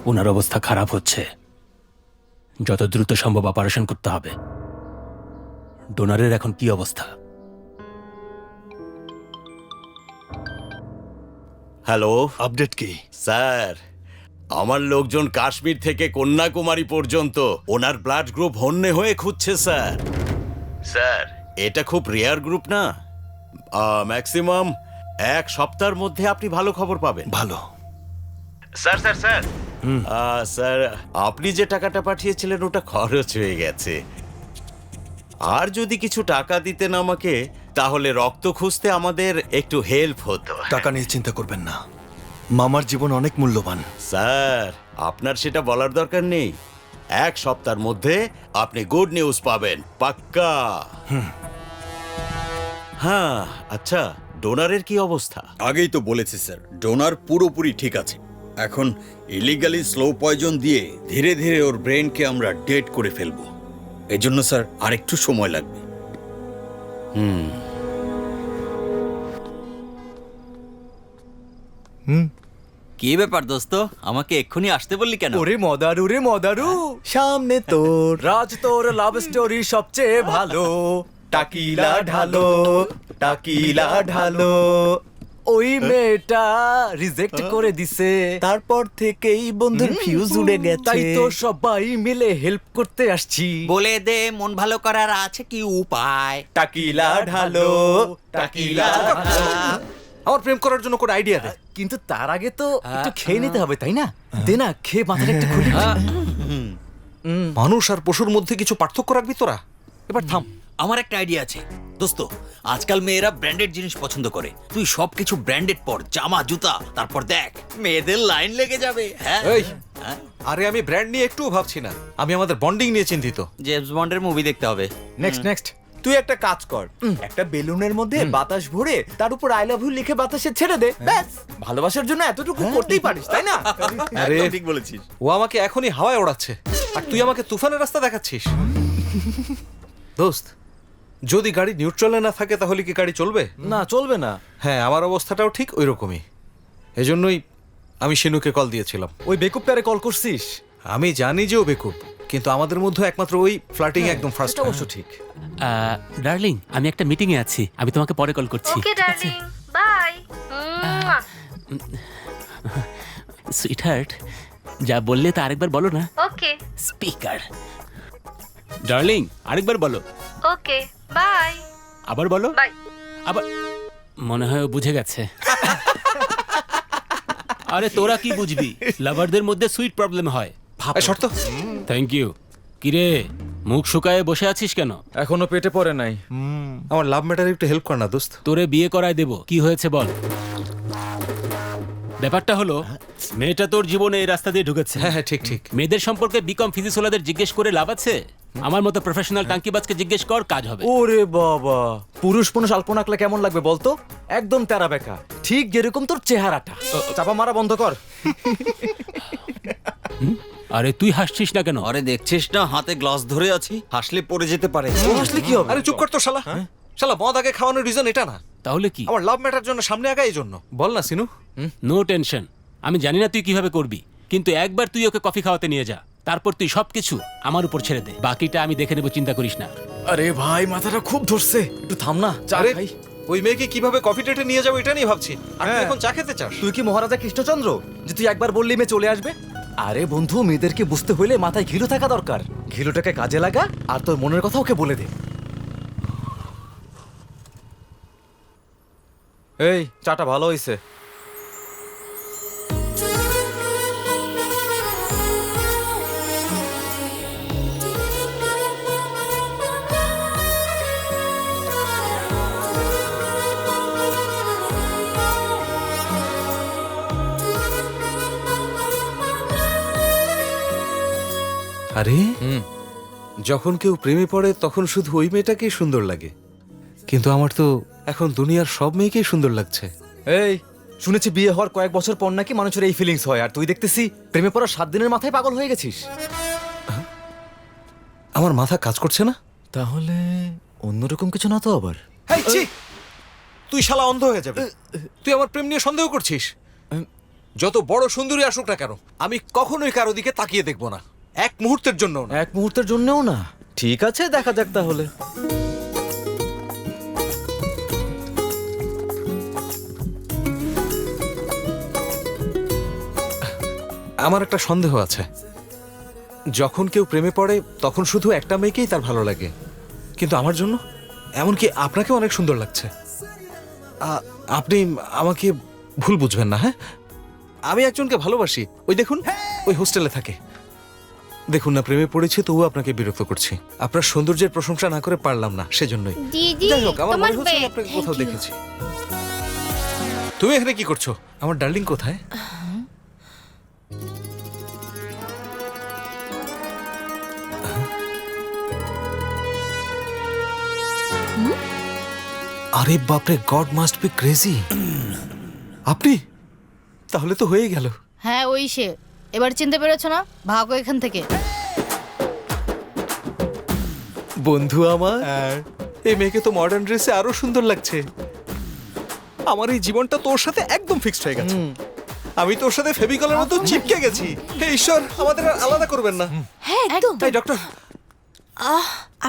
E: ওনার অবস্থা খারাপ হচ্ছে, যত দ্রুত সম্ভব অপারেশন করতে হবে। ডোনারের এখন কি অবস্থা?
M: হ্যালো,
F: আপডেট কি?
M: স্যার, আমার লোকজন কাশ্মীর থেকে কন্যাকুমারী পর্যন্ত ওনার ব্লাড গ্রুপ হন্যে হয়ে খুঁজছে স্যার। স্যার, এটা খুব রেয়ার গ্রুপ না, ম্যাক্সিমাম 1 সপ্তাহের মধ্যে আপনি ভালো খবর পাবেন।
F: ভালো।
M: স্যার স্যার স্যার স্যার, আপনি যে টাকাটা পাঠিয়েছিলেন ওটা খরচ হয়ে গেছে। আর যদি কিছু টাকা দিতেন আমাকে, তাহলে রক্ত খুঁজতে আমাদের একটু হেল্প হতো।
F: টাকা নিয়ে চিন্তা করবেন না, মামার জীবন অনেক মূল্যবান।
M: স্যার, আপনার সেটা বলার দরকার নেই। 1 সপ্তাহের মধ্যে আপনি গুড নিউজ পাবেন, পাক্কা। হ্যাঁ, আচ্ছা, ডোনারের কি অবস্থা?
I: আগেই তো বলেছি স্যার, ডোনার পুরোপুরি ঠিক আছে। এখন ইলিগালি স্লো পয়জন দিয়ে ধীরে ধীরে ওর ব্রেনকে আমরা ডেড করে ফেলবো। এজন্য স্যার আরেকটু সময় লাগবে।
N: কি ব্যাপার দোস্ত, আমাকে এক্ষুনি আসতে বললি কেন?
C: ওরে মদারু রে মদারু, সামনে তোর রাজ, তোর লাভ স্টোরি সবচেয়ে ভালো। টাকিলা ঢালো, টাকিলা ঢালো। ওই মেয়েটা রিজেক্ট করে দিছে, তারপর থেকেই বন্ধুর ফিউজ উড়ে গেছে। তাই তো সবাই মিলে হেল্প করতে আসছি।
N: বলে দে মন ভালো করার আছে কি উপায়?
C: টাকিলা ঢালো, টাকিলা ঢালো।
A: আমার প্রেম করার জন্য কোনো আইডিয়া দে।
C: কিন্তু তার আগে তো একটু খেয়ে নিতে হবে, তাই না? দে না, খেয়ে মাথাটা একটু খুলি।
A: মানুষ আর পশুর মধ্যে কিছু পার্থক্য রাখবি তোরা? এবার থাম।
N: আমার একটা আইডিয়া আছে দোস্ত। আজকাল মেয়েরা ব্র্যান্ডেড জিনিস পছন্দ করে। তুই সবকিছু ব্র্যান্ডেড পর, জামা জুতা, তারপর দেখ মেয়েদের লাইন লেগে যাবে। হ্যাঁ,
A: এই, আরে আমি ব্র্যান্ড নিয়ে একটুও ভাবছি না, আমি আমাদের বন্ডিং নিয়ে চিন্তিত।
N: জেমস বন্ডের মুভি দেখতে হবে।
C: নেক্সট তুই একটা কাজ কর, একটা বেলুনের মধ্যে বাতাস ভরে তার উপর আই লাভ ইউ লিখে বাতাসে ছেড়ে দে, ব্যাস। ভালোবাসার জন্য এতটুকু করতেই পারিস, তাই না?
A: আরে
N: ঠিক বলেছিস।
A: ও আমাকে এখনই হাওয়ায় ওড়াচ্ছে, আর তুই আমাকে তুফানের রাস্তা দেখাচ্ছিস। দোস্ত, যদি গাড়ি নিউট্রালে না থাকে তাহলে কি গাড়ি চলবে?
C: না, চলবে না।
A: হ্যাঁ, আমার অবস্থাটাও ঠিক ওই রকমই। এজন্যই আমি শিনুকে কল দিয়েছিলাম।
C: ওই বেকুবটারে কল করছিস?
A: আমি জানি যে ও বেকুব, কিন্তু আমাদের মধ্যে একমাত্র ওই ফ্লার্টিং একদম ফার্স্ট।
C: অবশ্য ঠিক।
E: ডার্লিং, আমি একটা মিটিংয়ে আছি, আমি তোমাকে পরে কল করছি।
K: ওকে ডার্লিং, বাই।
E: সুইটহার্ট, যা বললে তা আরেকবার বলো না।
K: ওকে
E: স্পিকার। ডার্লিং, আরেকবার বলো।
K: Okay bye.
E: আবার বলো।
K: বাই।
E: আবার। মনে হয় ও বুঝে গেছে। আরে তোরা কি বুঝবি, লাভারদের মধ্যে সুইট প্রবলেম হয়।
A: শর্ত।
E: Thank you. কিরে, মুখ শুকায়ে বসে আছিস কেন?
H: এখনো পেটে পড়ে নাই।
A: আমার লাভ ম্যাটারে একটু হেল্প কর না দোস্ত।
E: তোরে বিয়ে করায় দেব, কি হয়েছে বল। ব্যাপারটা হলো, মেয়েটা তোর জীবনে এই রাস্তা দিয়ে ঢুকেছে।
A: হ্যাঁ হ্যাঁ, ঠিক ঠিক।
E: মেয়েদের সম্পর্কে বিকম ফিজিক্স ওলাদের জিজ্ঞেস করে লাভ আছে? আমার মতো প্রফেশনাল টাঙ্কিবাজকে জিজ্ঞেস কর, কাজ হবে।
C: ওরে বাবা, পুরুষ মানুষ আলপনা আঁকলে কেমন লাগবে বলতো? একদম তেরা বেকা, ঠিক যেরকম তোর চেহারাটা। চাপা মারা বন্ধ কর।
E: আরে তুই হাসছিস না কেন?
I: আরে দেখছিস না হাতে গ্লাস ধরে আছি, হাসলে পড়ে যেতে পারে।
C: ও হাসলে কি হবে?
A: আরে চুপ কর তো শালা। শালা মদ আগে খাওয়ানোর রিজন এটা না।
E: তাহলে কি?
A: আমার লাভ ম্যাটার জন্য সামনে আগা এই জন্য। বল না সিনু।
E: নো টেনশন, আমি জানি না তুই কিভাবে করবি, কিন্তু একবার তুই ওকে কফি খাওয়াতে নিয়ে যা, তারপর তুই সবকিছু আমার উপর ছেড়ে দে, বাকিটা আমি দেখে নেবো, চিন্তা করিস না।
C: আরে ভাই, মাথাটা খুব ধরছে, একটু থাম না, চা
A: আরে,
C: খাই।
A: ওই মেয়েকে কিভাবে কফি ডেটে নিয়ে যাবো এটা নিয়ে ভাবছি। আর তুই এখন চা খেতে চাস?
C: তুই কি মহারাজা কৃষ্ণচন্দ্র যে তুই একবার বললি মেয়ে চলে আসবে? আরে বন্ধু, মেয়েদেরকে বুঝতে হইলে মাথায় ঘিলু থাকা দরকার। ঘিলুটাকে কাজে লাগা আর তোর মনের কথা ওকে বলে দে। এই চাটা ভালো হইছে।
A: আরে যখন কেউ প্রেমে পড়ে তখন শুধু ওই মেয়েটাকেই সুন্দর লাগে, কিন্তু আমার তো এখন দুনিয়ার সব মেয়েকেই সুন্দর লাগছে।
C: এই শুনেছি বিয়ে হওয়ার কয়েক বছর পর নাকি মানুষের এই ফিলিংস হয়, আর তুই দেখতেছি প্রেমে পড়ার 7 দিনের মাথায় পাগল হয়ে গেছিস।
A: আমার মাথা কাজ করছে না?
C: তাহলে অন্যরকম কিছু না তো আবার?
A: এই ছি! তুই শালা অন্ধ হয়ে যাবে। তুই আমার প্রেম নিয়ে সন্দেহ করছিস? যত বড় সুন্দরী আসুক না কেন, আমি কখনোই কারো দিকে তাকিয়ে দেখব না, এক মুহূর্তের জন্য।
C: এক মুহূর্তের জন্যও না? ঠিক আছে, দেখা যাক তাহলে।
A: আমার একটা সন্দেহ আছে, যখন কেউ প্রেমে পড়ে তখন শুধু একটা মেয়েকেই তার ভালো লাগে, কিন্তু আমার জন্য এমনকি আপনাকে অনেক সুন্দর লাগছে। আপনি আমাকে ভুল বুঝবেন না। হ্যাঁ, আমি একজনকে ভালোবাসি। ওই দেখুন, ওই হোস্টেলে থাকে। দেখুন না, প্রেমে পড়েছি তবু আপনাকে বিরক্ত করছি। আপনার সৌন্দর্যের প্রশংসা না করে পারলাম না, সেজন্যই।
K: দিদি,
A: যাই হোক, আমার
K: তোমার
A: মনে হচ্ছে
K: ব্যাগ।
A: আপনাকে কোথাও দেখেছি। তুমি এখানে কি করছো? আমার ডার্লিং কোথায়? আরে বাপরে, গড মাস্ট বি ক্রেজি। আপনি? তাহলে তো হয়ে গেল।
O: হ্যাঁ, ওই সে। এবার চিনতে পেরেছো না? ভাগো এখান থেকে।
A: বন্ধু আমার, এই মেয়েকে তো মডার্ন ড্রেসে আরো সুন্দর লাগছে। আমার এই জীবনটা তোর সাথে একদম ফিক্সড হয়ে গেছে। আমি তোর সাথে ফেভিকলের মতো চিপকে গেছি। হে ঈশ্বর, আমাদের আর আলাদা করবেন না।
D: হ্যাঁ একদম।
A: তাই ডক্টর,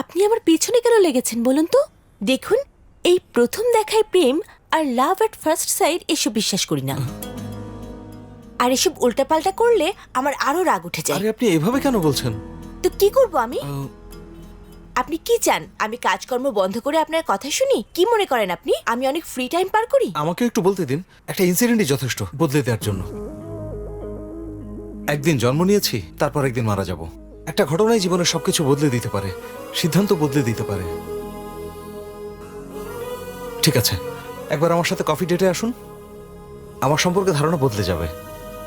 D: আপনি আমার পেছনে কেন লেগেছেন বলুন তো? দেখুন, এই প্রথম দেখায় প্রেম আর লাভ এট ফার্স্ট সাইট এসব বিশ্বাস করি না। আর এসব উল্টাপাল্টা করলে আমার আরো রাগ উঠে যায়।
A: আরে আপনি এভাবে কেন বলছেন?
D: তো কি করব আমি? আপনি কি চান আমি কাজকর্ম বন্ধ করে আপনার কথা শুনি? কি মনে করেন আপনি আমি অনেক ফ্রি টাইম পার করি?
A: আমাকে একটু বলতে দিন। একটা ইনসিডেন্টই যথেষ্ট বদলে দেওয়ার জন্য। একদিন জন্ম নিয়েছি, তারপর একদিন মারা যাব। একটা ঘটনাই জীবনের সবকিছু বদলে দিতে পারে, সিদ্ধান্ত বদলে দিতে পারে। ঠিক আছে, একবার আমার সাথে কফি ডেটে আসুন, আমার সম্পর্কে ধারণা বদলে যাবে।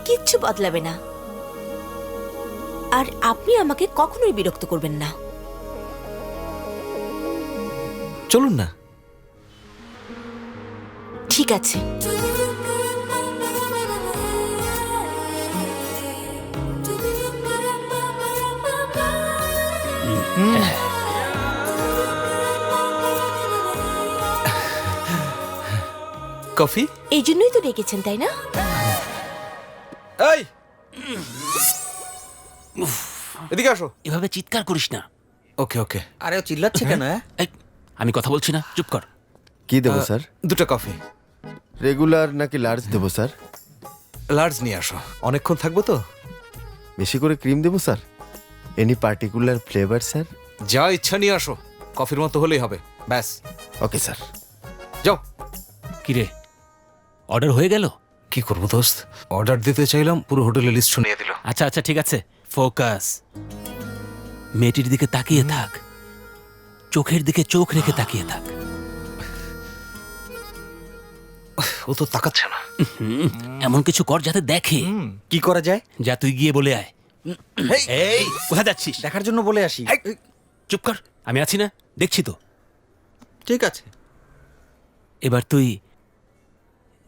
D: কিচ্ছু বদলাবে না, আর আপনি আমাকে কখনোই বিরক্ত করবেন না।
A: চলুন না।
D: ঠিক আছে।
A: কফি?
D: এই জন্যই তো ডেকেছেন, তাই না?
A: এই, এদিকে আসো।
E: এভাবে চিৎকার করিস না।
A: ওকে ওকে।
N: আরে ও চিল্লাচ্ছে কেন?
E: এই, আমি কথা বলছি না, চুপ কর।
C: কি দেবো স্যার?
A: 2টা কফি।
G: রেগুলার নাকি লার্জ দেবো স্যার?
A: লার্জ নিয়ে আসো, অনেকক্ষণ থাকবো তো।
G: বেশি করে ক্রিম দেবো sir? Any particular flavour sir?
A: যা ইচ্ছা নিয়ে আসো, কফির মতো হলেই হবে, ব্যাস।
G: Okay sir.
A: যাও।
E: কিরে, অর্ডার হয়ে গেল?
A: কি করবো দোস্ত, অর্ডার দিতে চাইলাম, পুরো হোটেলের লিস্ট শুনিয়ে দিল।
E: আচ্ছা আচ্ছা ঠিক আছে, ফোকাস। মেয়েটির দিকে তাকিয়ে থাক, চোখের দিকে চোখ রেখে তাকিয়ে থাক।
A: ও তো তাকাচ্ছে না।
E: এমন কিছু কর যাতে দেখে।
N: কি করা যায়?
E: যা তুই গিয়ে বলে আয়।
N: এই
E: কোথায় যাচ্ছিস?
N: দেখার জন্য বলে আসি।
E: চুপ কর, আমি আছি না, দেখছি তো।
N: ঠিক আছে।
E: এবার তুই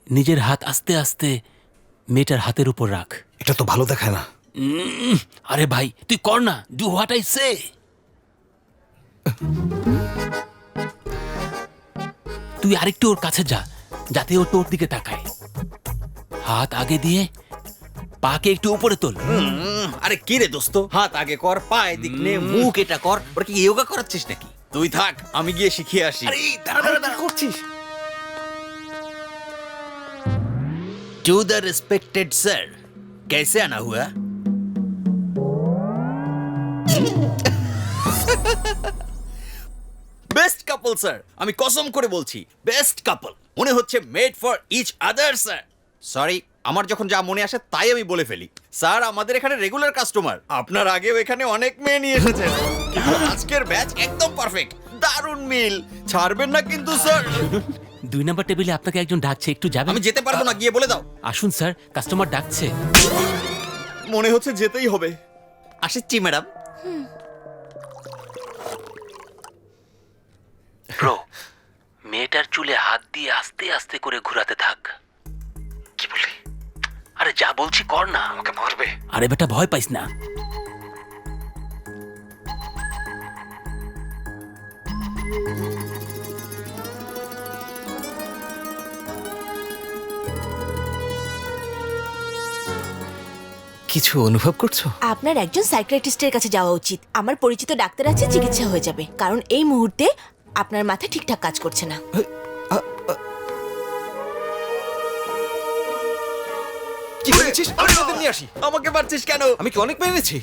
E: নিজের হাত আস্তে আস্তে মেয়েটার হাতের উপর রাখ।
A: এটা তো ভালো দেখায় না।
E: আরে ভাই তুই কর না, ডু হোয়াট আই সে। তুই আরেকটু ওর কাছে যা, যাতে ও তোর দিকে তাকায়। হাত আগে দিয়ে পাকে একটু উপরে তোল।
N: আরে কি রে দোস্ত, হাত আগে কর, পা এদিক নে, মুখ এটা কর। ওরা কি ইয়োগা করাচ্ছিস নাকি? তুই থাক, আমি গিয়ে শিখিয়ে আসি।
E: আরে দাঁড়া করছিস?
N: टू द रिस्पेक्टेड सर, कैसे आना हुआ? বেস্ট কাপল স্যার, আমি কসম করে বলছি বেস্ট কাপল। মনে হচ্ছে made for each other sir. Sorry, আমার যখন যা মনে আসে তাই আমি বলে ফেলি। স্যার আমাদের এখানে রেগুলার কাস্টমার, আপনার আগেও এখানে অনেক মেয়ে নিয়ে এসেছেন, কিন্তু আজকের ব্যাচ একদম পারফেক্ট, দারুণ মিল, ছাড়বেন না কিন্তু স্যার।
E: 2 নম্বর টেবিলে আপনাকে একজন ডাকছে, একটু যাবেন?
N: আমি যেতে পারবো না, গিয়ে বলে দাও।
E: আসুন স্যার, কাস্টমার ডাকছে।
N: মনে হচ্ছে যেতেই হবে। আসছি ম্যাডাম।
E: ব্রো, মেয়েটার চুলে হাত দিয়ে আস্তে আস্তে করে ঘোরাতে থাক।
A: কি বলি?
E: আরে যা বলছি কর না।
A: আমাকে মারবে।
E: আরে বেটা ভয় পাইস না।
A: কিছু অনুভব করছো?
D: আপনার একজন সাইকিয়াট্রিস্টের কাছে যাওয়া উচিত। আমার পরিচিত ডাক্তার আছে, চিকিৎসা হয়ে যাবে। কারণ এই মুহূর্তে আপনার মাথা ঠিকঠাক কাজ করছে না।
A: কি করেছিস? আমি ওদের নিয়ে আসি।
N: আমাকে মারছিস কেন?
A: আমি কি অনেক মেরেছি?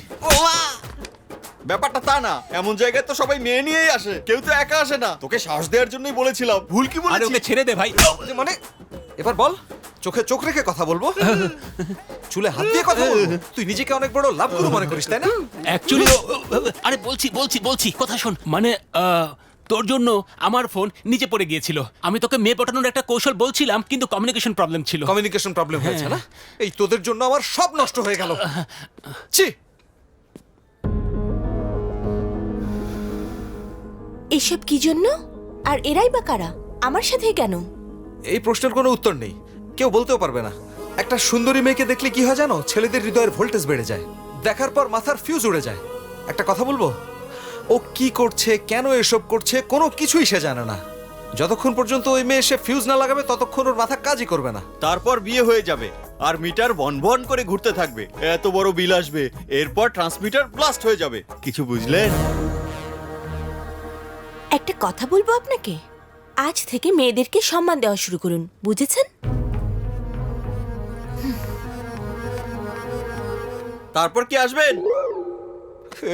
N: ব্যাপারটা তা না, এমন জায়গায় তো সবাই মেয়ে নিয়েই আসে, কেউ তো একা আসে না। তোকে সাহস দেওয়ার জন্যই বলেছিলাম। ভুল কি
E: আরে
N: বলেছি?
E: ওকে ছেড়ে দে ভাই।
A: মানে এবার বল, চোখে চোখ রেখে কথা বলবো, চুলে হাত দিয়ে কথা বলবো? তুই নিজেকে অনেক বড় লাভ গুরু মনে করিস, তাই না?
E: অ্যাকচুয়ালি আরে বলছি কথা শোন। মানে তোর জন্য আমার ফোন নিচে পড়ে গিয়েছিল। আমি তোকে মেয়ে পটানোর একটা কৌশল বলছিলাম, কিন্তু কমিউনিকেশন প্রবলেম ছিল।
A: কমিউনিকেশন প্রবলেম হয়েছে না? এই তোদের জন্য আমার সব নষ্ট হয়ে গেল। ছি!
D: এসব কি জন্য? আর এরাই বা কারা? আমার সাথে কেন?
A: এই প্রশ্নের কোনো উত্তর নেই, কেউ বলতেও পারবে না। একটা সুন্দরী মেয়েকে দেখলে কি হয় জানো? ছেলেদের হৃদয়ের ভোল্টেজ বেড়ে যায়, দেখার পর মাথার ফিউজ উড়ে যায়। একটা কথা বলবো, ও কি করছে, কেন এসব করছে, কোনো কিছুই সে জানে না। যতক্ষণ পর্যন্ত ওই মেয়ে এসে ফিউজ না লাগাবে ততক্ষণ ওর মাথা কাজই করবে না।
N: তারপর বিয়ে হয়ে যাবে আর মিটার বনবন করে ঘুরতে থাকবে, এত বড় বিল আসবে, এরপর ট্রান্সমিটার ব্লাস্ট হয়ে যাবে। কিছু বুঝলেন?
D: একটা কথা বলবো আপনাকে, আজ থেকে মেয়েদেরকে সম্মান দেওয়া শুরু করুন, বুঝেছেন?
N: তারপর কি আসবেন?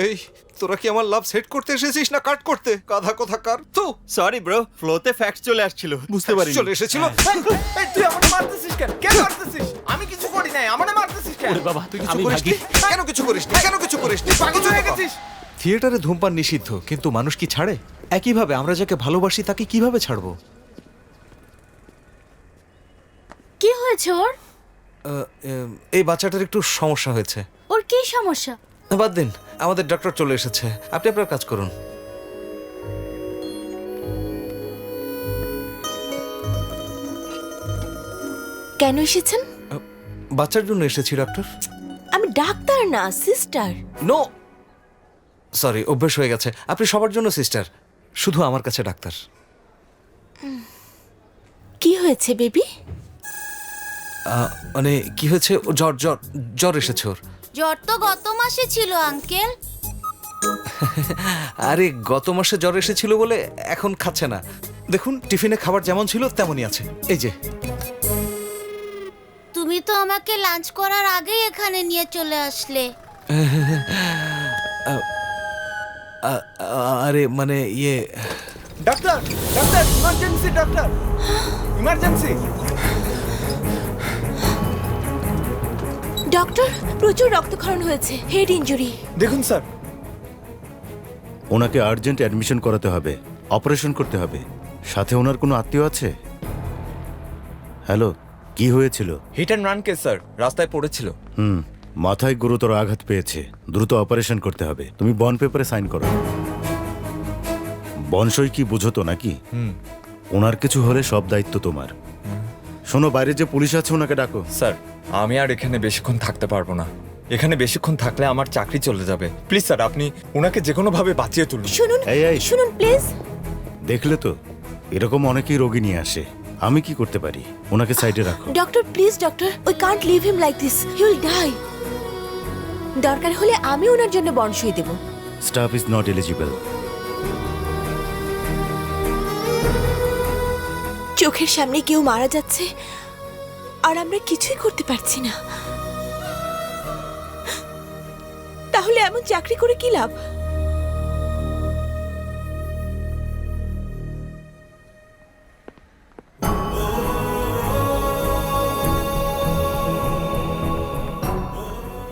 A: এই তোরা কি আমার লাভ সেট করতে এসেছিস না কাট করতে? গাধা কোথাকার। তো
N: সরি ব্রো, ফ্লোতে ফ্যাক্টস চলে আসছিল, বুঝতে পারিনি।
A: চলে এসেছিল।
C: এই তুই আমাকে মারতেছিস কেন? কে মারতেছিস? আমি কিছু করি নাই, আমারে মারতেছিস কেন?
E: ওরে বাবা,
A: তুই কিছু
E: আমি
A: করিসনি?
E: ভাগি।
A: কেন কিছু করিসনি? কেন কিছু করিসনি?
C: পাগল হয়ে গেছিস?
A: থিয়েটারে ধূমপান নিষিদ্ধ, কিন্তু মানুষ কি ছাড়ে? একইভাবে আমরা যাকে ভালোবাসি তাকে কিভাবে ছাড়বো?
O: কি হয়েছে ওর?
A: এই বাচ্চাটার একটু সমস্যা হয়েছে।
O: ওর কি সমস্যা?
A: বাদ দিন, আমাদের ডক্টর চলে এসেছে, আপনি আপনার কাজ করুন।
D: কেন এসেছেন?
A: বাচ্চার জন্য এসেছি ডক্টর।
D: আমি ডাক্তার না, সিস্টার।
A: নো সরি, অভ্যেস হয়ে গেছে। আপনি সবার জন্য সিস্টার, শুধু আমার কাছে ডাক্তার।
D: কি হয়েছে বেবি?
A: মানে কি হয়েছে? জ্বর জ্বর জ্বর এসেছে ওর।
K: জ্বর তো গত মাসে ছিল আঙ্কেল।
A: আরে গত মাসে জ্বর এসেছিল বলে এখন খাচ্ছে না, দেখুন টিফিনে খাবার যেমন ছিল তেমনই আছে, এই যে।
K: তুমি তো আমাকে লাঞ্চ করার আগেই এখানে নিয়ে চলে আসলে।
A: আরে মানে ইয়ে,
C: doctor doctor emergency, doctor emergency.
D: Doctor, প্রচুর রক্তক্ষরণ হয়েছে, হেড ইনজুরি।
C: দেখুন স্যার,
B: ওনাকে আর্জেন্ট অ্যাডমিশন করাতে হবে, অপারেশন করতে হবে। সাথে ওনার কোনো আত্মীয় আছে? হ্যালো, কি হয়েছিল?
H: Hit and run case sir, রাস্তায় পড়েছিল।
B: মাথায় গুরুতর আঘাত পেয়েছে, দ্রুত অপারেশন করতে হবে। তুমি বন্ড পেপারে সাইন করো। বনসই কি বুঝো তো নাকি? ওনার কিছু হলে সব দায়িত্ব তোমার। শোনো, বাইরে যে পুলিশ আছে ওনাকে ডাকো।
H: স্যার, আমি আর এখানে বেশিক্ষণ থাকতে পারবো না। এখানে বেশিক্ষণ থাকলে আমার চাকরি চলে যাবে। প্লিজ স্যার, আপনি ওনাকে যে কোনো ভাবে বাঁচিয়ে তুলুন।
D: শুনুন, শুনুন প্লিজ।
B: দেখলে তো, এরকম অনেকেই রোগী নিয়ে আসে। আমি কি করতে পারি? ওনাকে সাইডে রাখো।
D: Doctor please, doctor, we can't leave him like this, he will die. দরকার হলে আমি ওনার জন্য বন্ড সই দেব।
B: Staff is not eligible.
D: চোখের সামনে কেউ মারা যাচ্ছে আর আমরা কিছুই করতে পারছি না, তাহলে এমন চাকরি করে কি লাভ?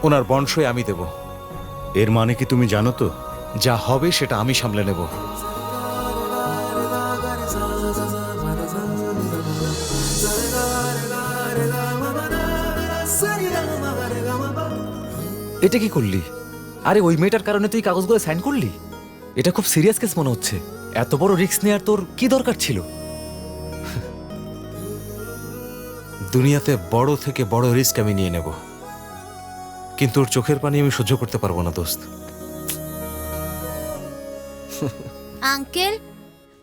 A: ওনার বন্ড সই আমি দেব।
B: এর মানে কি তুমি জানো তো?
A: যা হবে সেটা আমি সামলে নেব।
H: এটা কি করলি? আরে ওই মেয়েটার কারণে তুই কাগজগুলো সাইন করলি? এটা খুব সিরিয়াস কেস মনে হচ্ছে। এত বড় রিস্ক নেওয়ার তোর কি দরকার ছিল?
A: দুনিয়াতে বড় থেকে বড় রিস্ক আমি নিয়ে নেব, কিন্তু ওর চোখের পানি আমি সহ্য করতে পারবো না দোস্ত।
K: আঙ্কেল,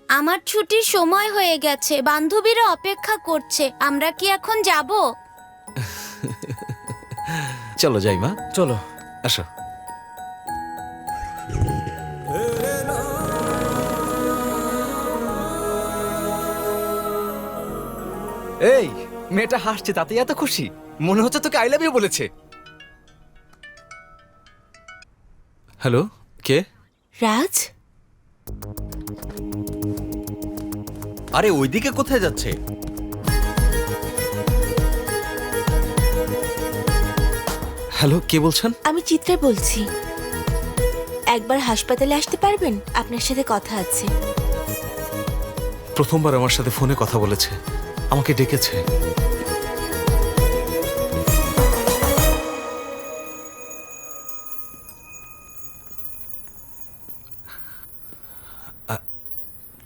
K: আমার ছুটির সময় হয়ে গেছে, বান্ধবীরা অপেক্ষা করছে, আমরা কি এখন যাব?
A: চলো যাই মা,
H: চলো
A: আসো।
C: এই মেয়েটা হাসছে, তাতে এত খুশি? মনে হচ্ছে তোকে আই লাভ ইউ বলেছে।
A: হ্যালো, কে?
D: রাজ?
N: আরে ওইদিকে কোথায় যাচ্ছে?
A: হ্যালো, কে বলছেন?
D: আমি চিত্রা বলছি। একবার হাসপাতালে আসতে পারবেন? আপনার সাথে কথা আছে।
A: প্রথমবার আমার সাথে ফোনে কথা বলেছে, আমাকে ডেকেছে।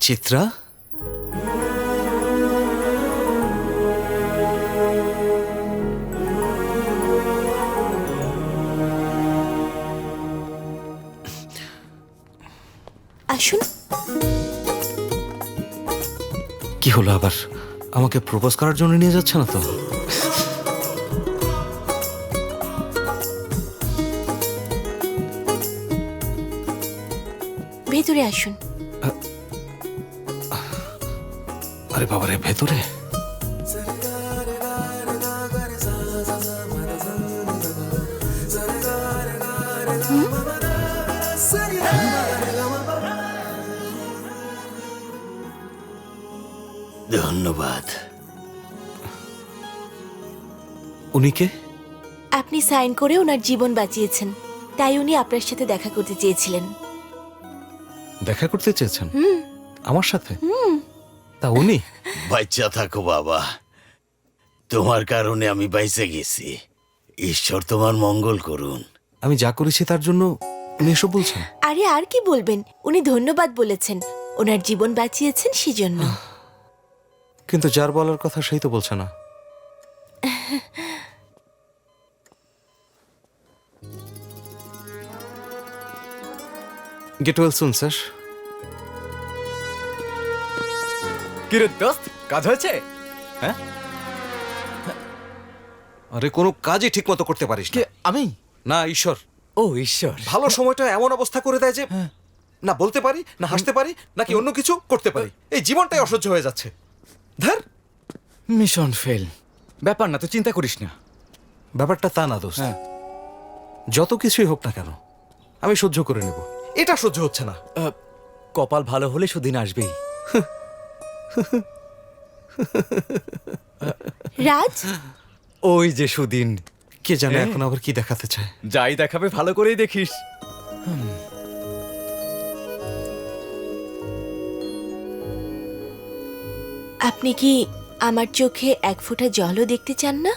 A: চিত্রা,
D: আসুন।
A: কি হলো আবার? আমাকে প্রপোজ করার জন্য নিয়ে যাচ্ছে না তো?
D: ভেতরে আসুন।
A: আরে বাবারে, ভেতরে?
M: ধন্যবাদ।
A: উনি কে?
D: আপনি সাইন করে ওনার জীবন বাঁচিয়েছেন, তাই উনি আপনার সাথে দেখা করতে চেয়েছিলেন।
A: দেখা করতে চেয়েছেন আমার সাথে? তা উনি?
M: বাচ্চা থাকো বাবা, তোমার কারণে আমি বাইসে গেছি। ঈশ্বর তোমার মঙ্গল করুন।
A: আমি যা করেছি তার জন্য উনি এসব বলছেন?
D: আরে আর কি বলবেন, উনি ধন্যবাদ বলেছেন, ওনার জীবন বাঁচিয়েছেন সেজন্য।
A: কিন্তু যার বলার কথা সেই তো বলছে না। Get well soon sir.
C: কিরে দোস্ত, কাজ হয়েছে? হ্যাঁ?
A: আরে কোনো কাজই ঠিক মতো করতে পারিস না।
C: আমি?
A: না, ঈশ্বর।
C: ও ঈশ্বর।
A: ভালো সময়টা এমন অবস্থা করে দেয় যে না বলতে পারি, না হাসতে পারি, নাকি অন্য কিছু করতে পারি। এই জীবনটাই অসহ্য হয়ে যাচ্ছে। ধর,
H: মিশন ফেল। ব্যাপার না, তুই চিন্তা করিস না।
A: ব্যাপারটা তা না দোস্ত, যত কিছুই হোক না কেন আমি সহ্য করে নেব। এটা সহ্য হচ্ছে না।
C: কপাল ভালো হলে সুদিন আসবেই।
D: রাজ,
H: ওই যে সুদিন,
A: কে জানে এখন আবার কি দেখাতে চায়।
H: যাই দেখাবে ভালো করেই দেখিস।
D: আপনি কি আমার চোখে এক ফোঁটা জলও দেখতে চান না?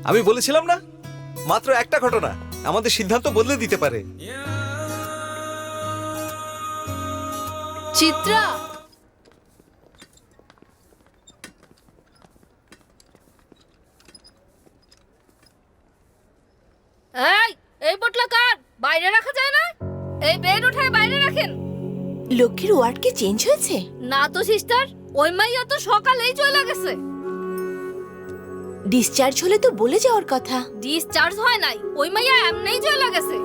A: আমি বলেছিলাম না, মাত্র একটা ঘটনা আমাদের সিদ্ধান্ত বদলে দিতে পারে।
O: চিত্রা, এই পোটলা কার বাইরে রাখা যায় না? এই বেড উঠায় বাইরে রাখেন।
D: লক্ষ্মীর ওয়ার্ড কি চেঞ্জ হয়েছে?
O: না তো সিস্টার, ওই মাইয়া তো সকালেই চলে গেছে।
D: ডিসচার্জ হলে তো বলে যাওয়ার কথা।
O: ডিসচার্জ হয় নাই, ওই মাইয়া এমনিই চলে গেছে।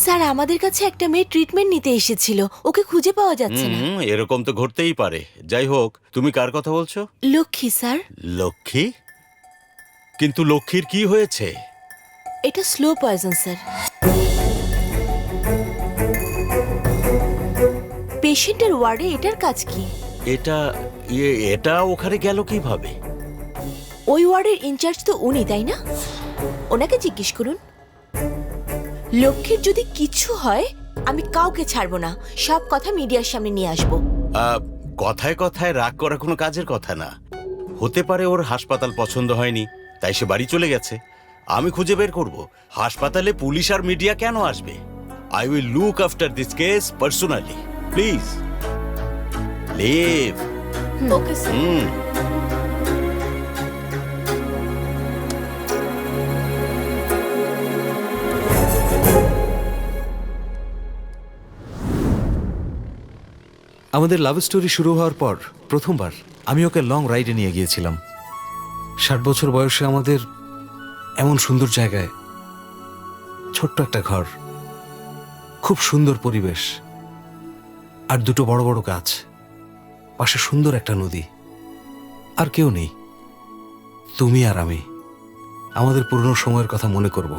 D: স্যার, আমাদের কাছে একটা মেয়ে ট্রিটমেন্ট নিতে এসেছিল, ওকে খুঁজে পাওয়া যাচ্ছে না।
M: এরকম তো ঘটতেই পারে। যাই হোক, তুমি কার কথা বলছো?
D: লক্ষ্মী স্যার।
M: লক্ষ্মী? কিন্তু লক্ষ্মীর কি হয়েছে?
D: এটা স্লো পয়জন স্যার। পেশেন্টের ওয়ার্ডে এটার কাজ কি?
M: এটা ওখানে গেল কিভাবে?
D: ওই ওয়ার্ডের ইনচার্জ তো উনি, তাই না? ওনাকে জিজ্ঞেস করুন। লক্ষ্মীর যদি কিছু হয় আমি কাউকে ছাড়বো না, সব কথা মিডিয়ার সামনে নিয়ে আসবো।
M: কথায় কথায় রাগ করা কোনো কাজের কথা না। হতে পারে ওর হাসপাতাল পছন্দ হয়নি, তাই সে বাড়ি চলে গেছে। আমি খুঁজে বের করব হাসপাতালে পুলিশ আর মিডিয়া কেন আসবে। I will look after this case personally. Please leave.
O: Okay sir.
A: আমাদের লাভ স্টোরি শুরু হওয়ার পর প্রথমবার আমি ওকে লং রাইডে নিয়ে গিয়েছিলাম। 60 বছর বয়সে আমাদের এমন সুন্দর জায়গায়, ছোট্ট একটা ঘর, খুব সুন্দর পরিবেশ, আর দুটো বড় বড় গাছ, পাশে সুন্দর একটা নদী, আর কেউ নেই। তুমি আর আমি আমাদের পুরনো সময়ের কথা মনে করব।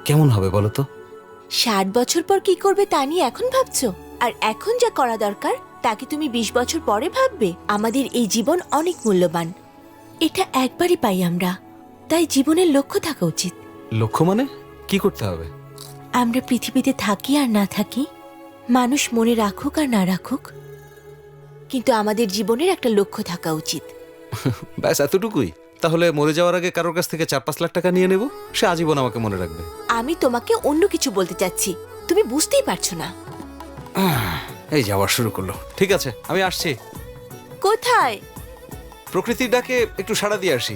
A: কেমন হবে বলো তো?
D: 60 বছর পর কি করবে তা নিয়ে এখন ভাবছো? আর এখন যা করা দরকার তা কি তুমি 20 বছর পরে ভাববে? আমাদের এই জীবন অনেক মূল্যবান, এটা একবারই পাই আমরা, তাই জীবনের লক্ষ্য থাকা উচিত।
A: লক্ষ্য মানে কি করতে হবে?
D: আমরা পৃথিবীতে থাকি আর না থাকি, মানুষ মনে রাখুক আর না রাখুক, কিন্তু আমাদের জীবনের একটা লক্ষ্য থাকা উচিত।
A: ব্যাস এতটুকুই? তাহলে মরে যাওয়ার আগে কারোর কাছ থেকে 4-5 লাখ টাকা নিয়ে নেব, সে আজীবন আমাকে মনে রাখবে।
D: আমি তোমাকে অন্য কিছু বলতে চাচ্ছি, তুমি বুঝতেই পারছো না।
A: এই যাওয়া শুরু করলো। ঠিক আছে, আমি আসছি।
D: কোথায়?
A: প্রকৃতির ডাকে একটু সাড়া দিয়ে আসি।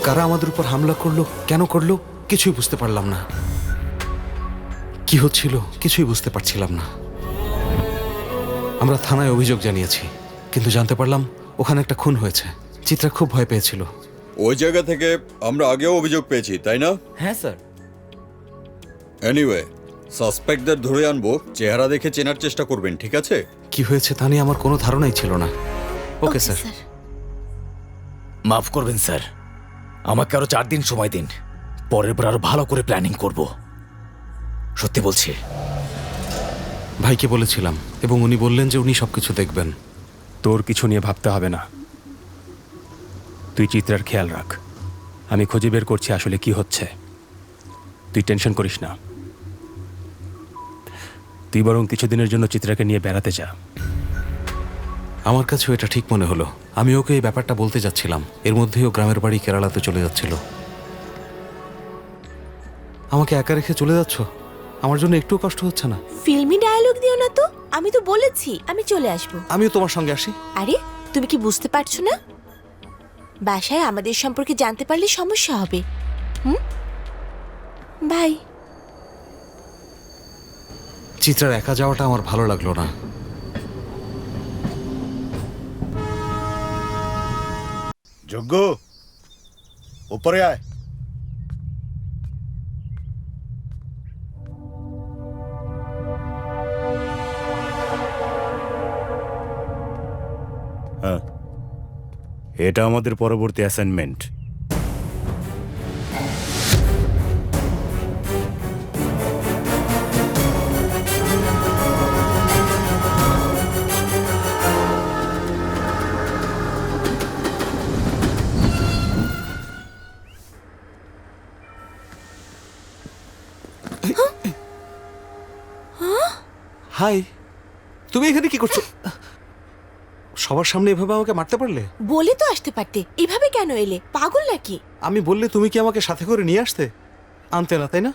A: কারা আমাদের উপর হামলা করলো, কেন করলো, কিছুই বুঝতে পারলাম না। কি হচ্ছিল কিছুই বুঝতে পারছিলাম না। আমরা থানায় অভিযোগ জানিয়েছি, কিন্তু জানতে পারলাম ওখানে একটা খুন হয়েছে। চিত্রা খুব ভয় পেয়েছিল।
I: ওই জায়গা থেকে আমরা আগেও অভিযোগ পেয়েছি, তাই না?
C: হ্যাঁ স্যার।
I: এনিওয়ে, সাসপেক্টদের ধরে আনবো, চেহারা দেখে চেনার চেষ্টা করবেন, ঠিক আছে?
A: কি হয়েছে তা নিয়ে আমার কোনো ধারণাই ছিল না। Okay sir.
H: মাফ করবেন স্যার, আমাকে আরো 4 দিন সময় দিন। পরের বার আরো ভালো করে প্ল্যানিং করব, সত্যি বলছি।
A: ভাইকে বলেছিলাম এবং উনি বললেন যে উনি সবকিছু দেখবেন।
P: তোর কিছু নিয়ে ভাবতে হবে না, তুই চিত্রার খেয়াল রাখ। আমি খুঁজে বের করছি আসলে কি হচ্ছে, তুই টেনশন করিস না। তুই বরং কিছুদিনের জন্য চিত্রাকে নিয়ে বেড়াতে যা।
A: আমার কাছেও এটা ঠিক মনে হলো। আমি ওকে এই ব্যাপারটা বলতে যাচ্ছিলাম, এর মধ্যেই ও গ্রামের বাড়ি কেরালাতে চলে যাচ্ছিল। আমাকে একা রেখে চলে যাচ্ছ? আমার জন্য একটু কষ্ট হচ্ছে না?
D: ফিল্মি ডায়ালগ দিও না তো, আমি তো বলেছি আমি চলে আসবো।
A: আমিও তোমার সঙ্গে আসি।
D: আরে তুমি কি বুঝতে পারছো না? বাসায় আমাদের সম্পর্কে জানতে পারলে সমস্যা হবে। বাই।
A: চিত্রার একা যাওয়াটা আমার ভালো লাগলো না।
B: যোগ্য, উপরে আয়। হ্যাঁ, এটা আমাদের পরবর্তী অ্যাসাইনমেন্ট।
A: হাই, তুমি এখানে কি করছো? সবার সামনে এভাবে আমাকে মারতে পারলে?
D: বলে তো আসতে পারতে, এভাবে কেন এলে? পাগল নাকি?
A: আমি বললে তুমি কি আমাকে সাথে করে নিয়ে আসতে? আনতে না, তাই না?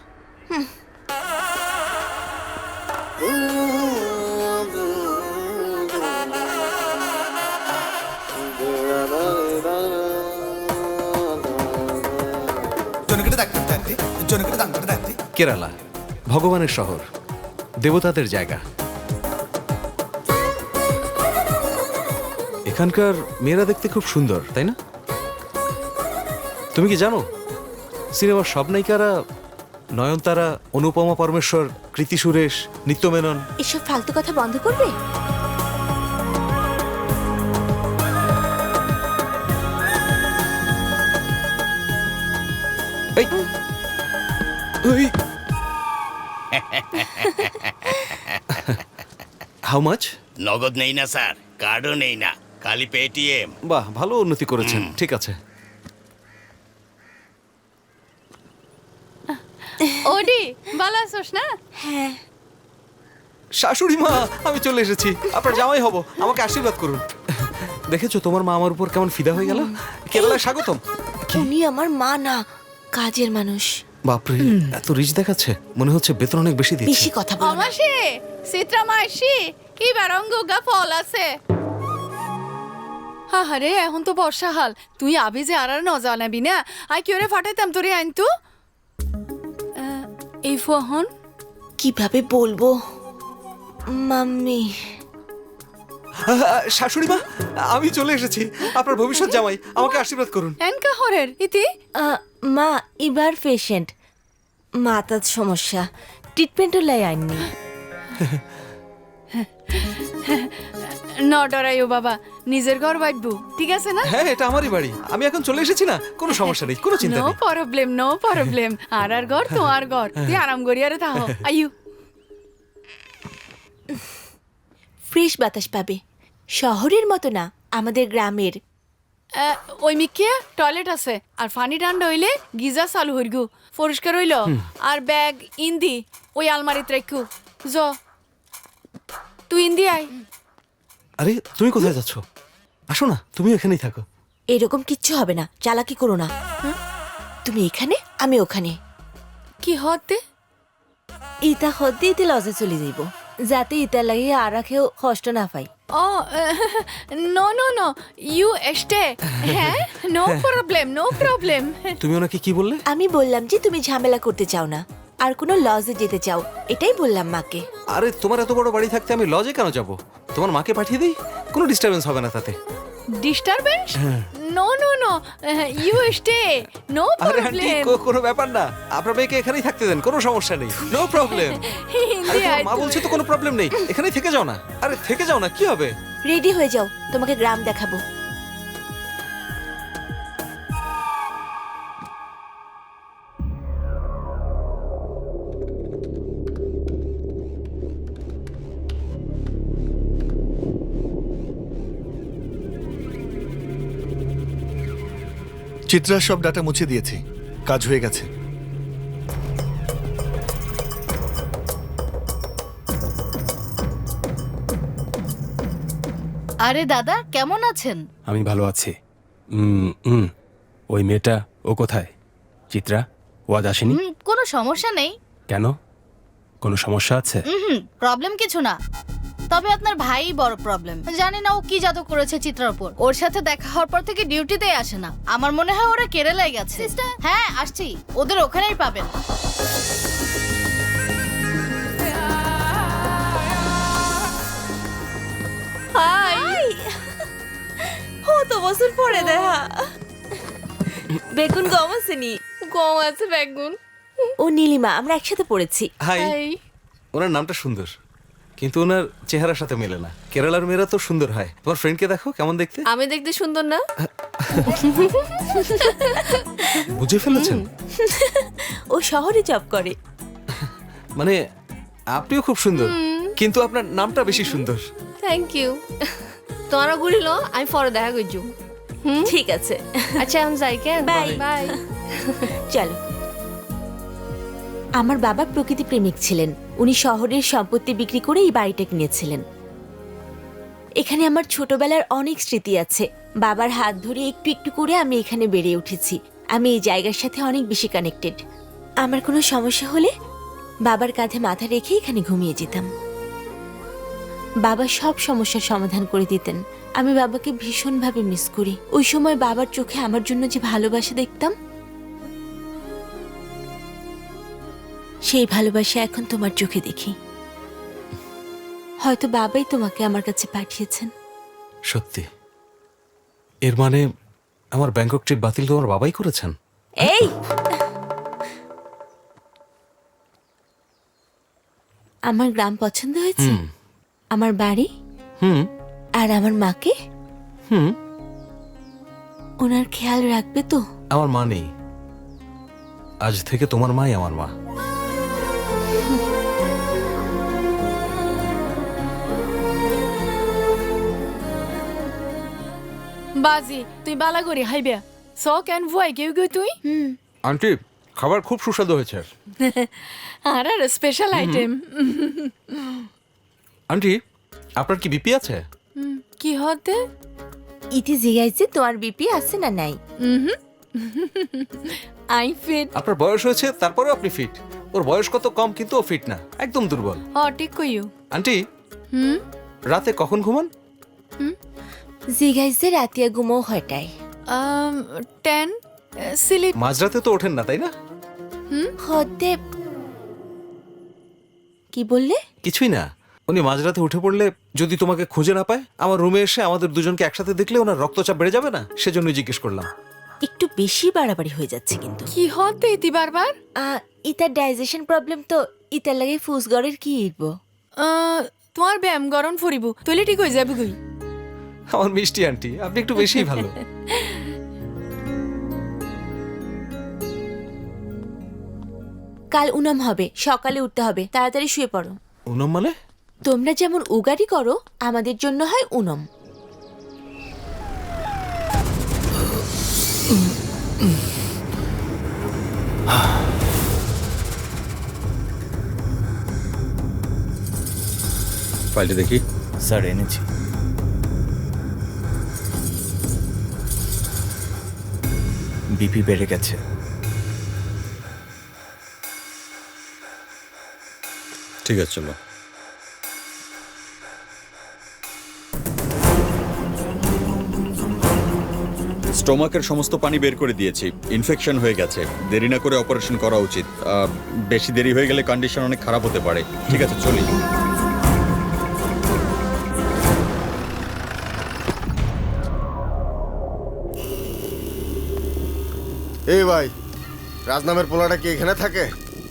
A: কেরালা ভগবানের শহর, দেবতাদের জায়গা। এখানকার মেয়েরা দেখতে খুব সুন্দর, তাই না? তুমি কি জানো সিনেমার সব নায়িকারা নয়নতারা, অনুপমা পরমেশ্বর, কৃতি সুরেশ, নিত্য মেনন।
D: এসব ফালতু কথা বন্ধ করবে?
A: How much?
M: নগদ নেই না স্যার, কার্ডও নেই না, খালি পেটিএম।
A: বাহ, ভালো উন্নতি করেছেন। ঠিক আছে।
L: ওডি, ভালো আছোস না?
D: হ্যাঁ।
A: শাশুড়ি মা, আমি চলে এসেছি। আপনার জামাই হব, আমাকে আশীর্বাদ করুন। দেখেছো তোমার মা আমার উপর কেমন ফিদা হয়ে গেল? কেরালায় স্বাগতম।
D: উনি আমার মা না, কাজের মানুষ।
A: বাপরে, এত রিচ দেখাচ্ছে, মনে হচ্ছে বেতন অনেক বেশি দিচ্ছে।
D: বেশি কথা বলো না।
L: অমাসি, চিত্রা মাসি, কি বারঙ্গা ফল আছে? আরে এখন তো বর্ষাকাল, তুই আবি যে আর ন জানাবি না? আই কি ওরে ফাটাইতাম তোরে আইনতু। এই ফোন
D: কিভাবে বলবো মাম্মি?
A: শাশুড়ি মা, আমি চলে এসেছি। আপনার ভবিষ্যৎ জামাই, আমাকে আশীর্বাদ করুন।
L: এনকা হরের ইতি?
D: মা এবার পেশেন্ট, মাথার সমস্যা, ট্রিটমেন্টও লাই আইনি।
L: ন ডরাইও বাবা, নিজের ঘর বাইবু, ঠিক আছে না?
A: হ্যাঁ, এটা আমারই বাড়ি, আমি এখন চলে এসেছি না, কোনো সমস্যা নেই, কোনো চিন্তা
L: নো
A: নেই।
L: Problem, no problem. আর ঘর তোমার ঘর, তুই আরাম করি আরে থাকো। আইউ
D: ফ্রেশ বাতাস পাবে, শহরের মতো না, আমাদের গ্রামের।
L: ওই মিকে টয়লেট আছে আর পানি ঠান্ডা হইলে গিজার চালু হইল পরিষ্কার হইল আর ব্যাগ ইন্দি ওই আলমারিতে রাখু জ তুই ইন্দি আয়।
A: আরে তুমি কোথায় যাচ্ছ? আসো না, তুমি এখানেই থাকো।
D: এরকম কিচ্ছু হবে না, চালাকি করো না। তুমি এখানে, আমি ওখানে।
L: কি হতে
D: ইতা হতে ইতে লজে চলে যাইব, যাতে ইতার লাগে আর কেউ কষ্ট না পাই।
L: Oh no no no you stay. হ্যাঁ নো প্রবলেম নো প্রবলেম।
A: তুমি ওনাকে কি বললে?
D: আমি বললাম যে তুমি ঝামেলা করতে চাও না আর কোনো লজে যেতে চাও, এটাই বললাম মাকে।
A: আরে তোমার এত বড় বাড়ি থাকতে আমি লজে কেন যাব? তোমার মাকে পাঠিয়ে দিই, কোনো ডিস্টারবেন্স হবে না তাতে।
L: Disturbance? No no no you stay no
A: আরে আন্টি,
L: প্রবলেম।
A: কোনো ব্যাপার না, আপনার মেয়েকে এখানেই থাকতে দেন, কোনো সমস্যা নেই, নো প্রবলেম। আরে তোমার মা বলছে তো কোনো প্রবলেম নেই, এখানেই থেকে যাও না। আরে থেকে যাও না, কি হবে?
D: রেডি হয়ে যাও, তোমাকে গ্রাম দেখাবো।
F: চিত্রার সব ডাটা মুছে দিয়েছি, কাজ হয়ে গেছে।
O: আরে দাদা কেমন আছেন?
P: আমি ভালো আছি। ওই মেয়েটা, ও কোথায়? চিত্রা, ও আজ আসেনি?
O: কোনো সমস্যা নেই।
P: কেন, কোনো সমস্যা আছে?
O: প্রবলেম কিছু না, তবে আপনার ভাই বড় প্রবলেম। জানি না ও কি জাদু করেছে চিত্রার উপর, ওর সাথে দেখা হওয়ার পর থেকে ডিউটিতে আসে না। আমার মনে হয় ওরা কেরালায় গেছে। হ্যাঁ আসছি, ওদের ওখানেই পাবেন।
D: হাই, কত বছর পরে দেখা। বেগুন গম আসেনি?
O: গম আছে বেগুন।
D: ও নীলিমা, আমরা একসাথে পড়েছি।
A: হাই। ওনার নামটা সুন্দর, কিন্তু ওনার চেহারার সাথে মেলে না। কেরালার মেয়েরা তো সুন্দর হয়। তোমার ফ্রেন্ডকে দেখো কেমন দেখতে।
O: আমি দেখতে সুন্দর না?
A: বুঝে ফেলেছেন?
D: ও শহরে জব করে।
A: মানে আপনিও খুব সুন্দর, কিন্তু আপনার নামটা বেশি সুন্দর।
O: Thank you. তোমরা ঘুরিল, আমি পরে দেখা করছি।
D: ঠিক আছে,
O: আচ্ছা আমি যাই। কেন?
D: Bye
O: bye.
D: চলো। আমার বাবা প্রকৃতি প্রেমিক ছিলেন। উনি শহরের সম্পত্তি বিক্রি করে এই বাড়িটা কিনেছিলেন। এখানে আমার ছোটবেলার অনেক স্মৃতি আছে। বাবার হাত ধরে একটু একটু করে আমি এখানে বেড়ে উঠেছি। আমি এই জায়গার সাথে অনেক বেশি কানেক্টেড। আমার কোনো সমস্যা হলে বাবার কাঁধে মাথা রেখে এখানে ঘুমিয়ে যেতাম। বাবা সব সমস্যার সমাধান করে দিতেন। আমি বাবাকে ভীষণভাবে মিস করি। ওই সময় বাবার চোখে আমার জন্য যে ভালোবাসা দেখতাম, সেই ভালোবাসা এখন তোমার চোখে দেখি। হয়তো বাবাই তোমাকে আমার কাছে পাঠিয়েছেন।
A: সত্যি? এর মানে আমার ব্যাংকক ট্রিপ বাতিল তোমার বাবাই করেছেন?
D: এই, আমার গ্রাম পছন্দ হয়েছে, আমার বাড়ি আর আমার মাকে। ওনার খেয়াল রাখবে তো?
A: আমার মা নেই, আজ থেকে তোমার মাই আমার মা।
L: বাজি তুই বালা করি হাইবে স কেন ভুয়াই কেউ কেউ তুই।
A: আন্টি, খাবার খুব সুস্বাদু হয়েছে।
L: আর আর স্পেশাল আইটেম।
A: আন্টি, আপনার কি বিপি আছে?
L: কি হতে?
D: ইতি জিগাইছে তোমার বিপি আছে না নাই?
L: I fit.
A: আপনার বয়স হয়েছে তারপরেও আপনি ফিট। ওর বয়স কত কম, কিন্তু ও ফিট না, একদম দুর্বল।
L: ঠিক কইও।
A: আন্টি, রাতে কখন ঘুমান?
D: জিগাইছে রাতিয়া ঘুমো হটাই
L: 10 স্লিপ।
A: মাঝরাতে তো ওঠেন না, তাই না?
D: হতে কি বললে?
A: কিছুই না। উনি মাঝরাতে উঠে পড়লে যদি তোমাকে খুঁজে না পায়, আমার রুমে এসে আমাদের দুজনকে একসাথে দেখলে ওনার রক্তচাপ বেড়ে যাবে না? সেজন্যই জিজ্ঞেস করলাম।
D: একটু বেশি বাড়াবাড়ি হয়ে যাচ্ছে কিন্তু।
L: কি হতে ইতি বারবার?
D: ইতার ডাইজেশন প্রবলেম তো, ইতার লাগে ফুসগড়ের কি ইরবো।
L: তোমার ব্যায়াম গরম ফরিব, তুইলে ঠিক হয়ে যাবে কই।
A: আমার মিষ্টি আন্টি, আপনি একটু বেশিই ভালো।
D: কাল উনাম হবে, সকালে উঠতে হবে, তাড়াতাড়ি শুয়ে পড়ো।
A: উনাম মানে?
D: তোমরা যেমন উগারি করো আমাদের জন্য হয় উনম।
I: ফাইলটা দেখি।
C: স্যার এনেছি। বিপি বেড়ে গেছে।
I: ঠিক আছে, চলো। স্টোমাকের সমস্ত পানি বের করে দিয়েছি, ইনফেকশন হয়ে গেছে, দেরি না করে অপারেশন করা উচিত। বেশি দেরি হয়ে গেলে কন্ডিশন অনেক খারাপ হতে পারে। ঠিক আছে, চলি।
G: এই ভাই, রাজনামের পোলাটা কি এখানে থাকে?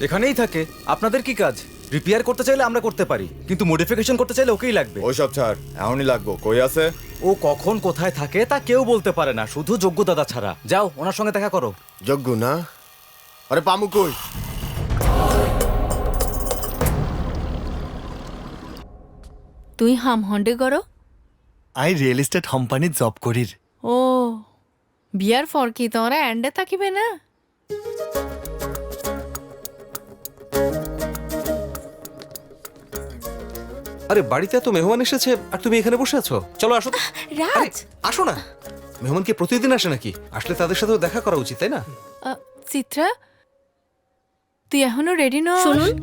C: এখানেই থাকে। আপনাদের কি কাজ? রিপেয়ার করতে চাইলে আমরা করতে পারি, কিন্তু মডিফিকেশন করতে চাইলে ওকেই লাগবে।
H: ওইসব ছাড়, এমনই লাগবো। কই আছে?
C: ও কখন কোথায় থাকে তা কেউ বলতে পারে না, শুধু যোগ্য দাদা ছাড়া। যাও ওনার সঙ্গে দেখা করো।
G: যোগ্য না? আরে পামু কই?
L: তুই হাম হন্ডে করো?
F: আই রিয়েল এস্টেট কোম্পানিত জব করির।
L: ও বিয়ার ফর কি তোমরা এন্ডে থাকিবে না?
A: আরে বাড়িতে এত মেহমান এসেছে আর তুমি এখানে বসে আছো? চলো আসো তো।
D: রাজ,
A: আসো না। মেহমান কি প্রতিদিন আসে নাকি? আসলে তাদের সাথেও দেখা করা উচিত, তাই না?
L: চিত্রা, তুই এখনো রেডি নস?
Q: শুনুন,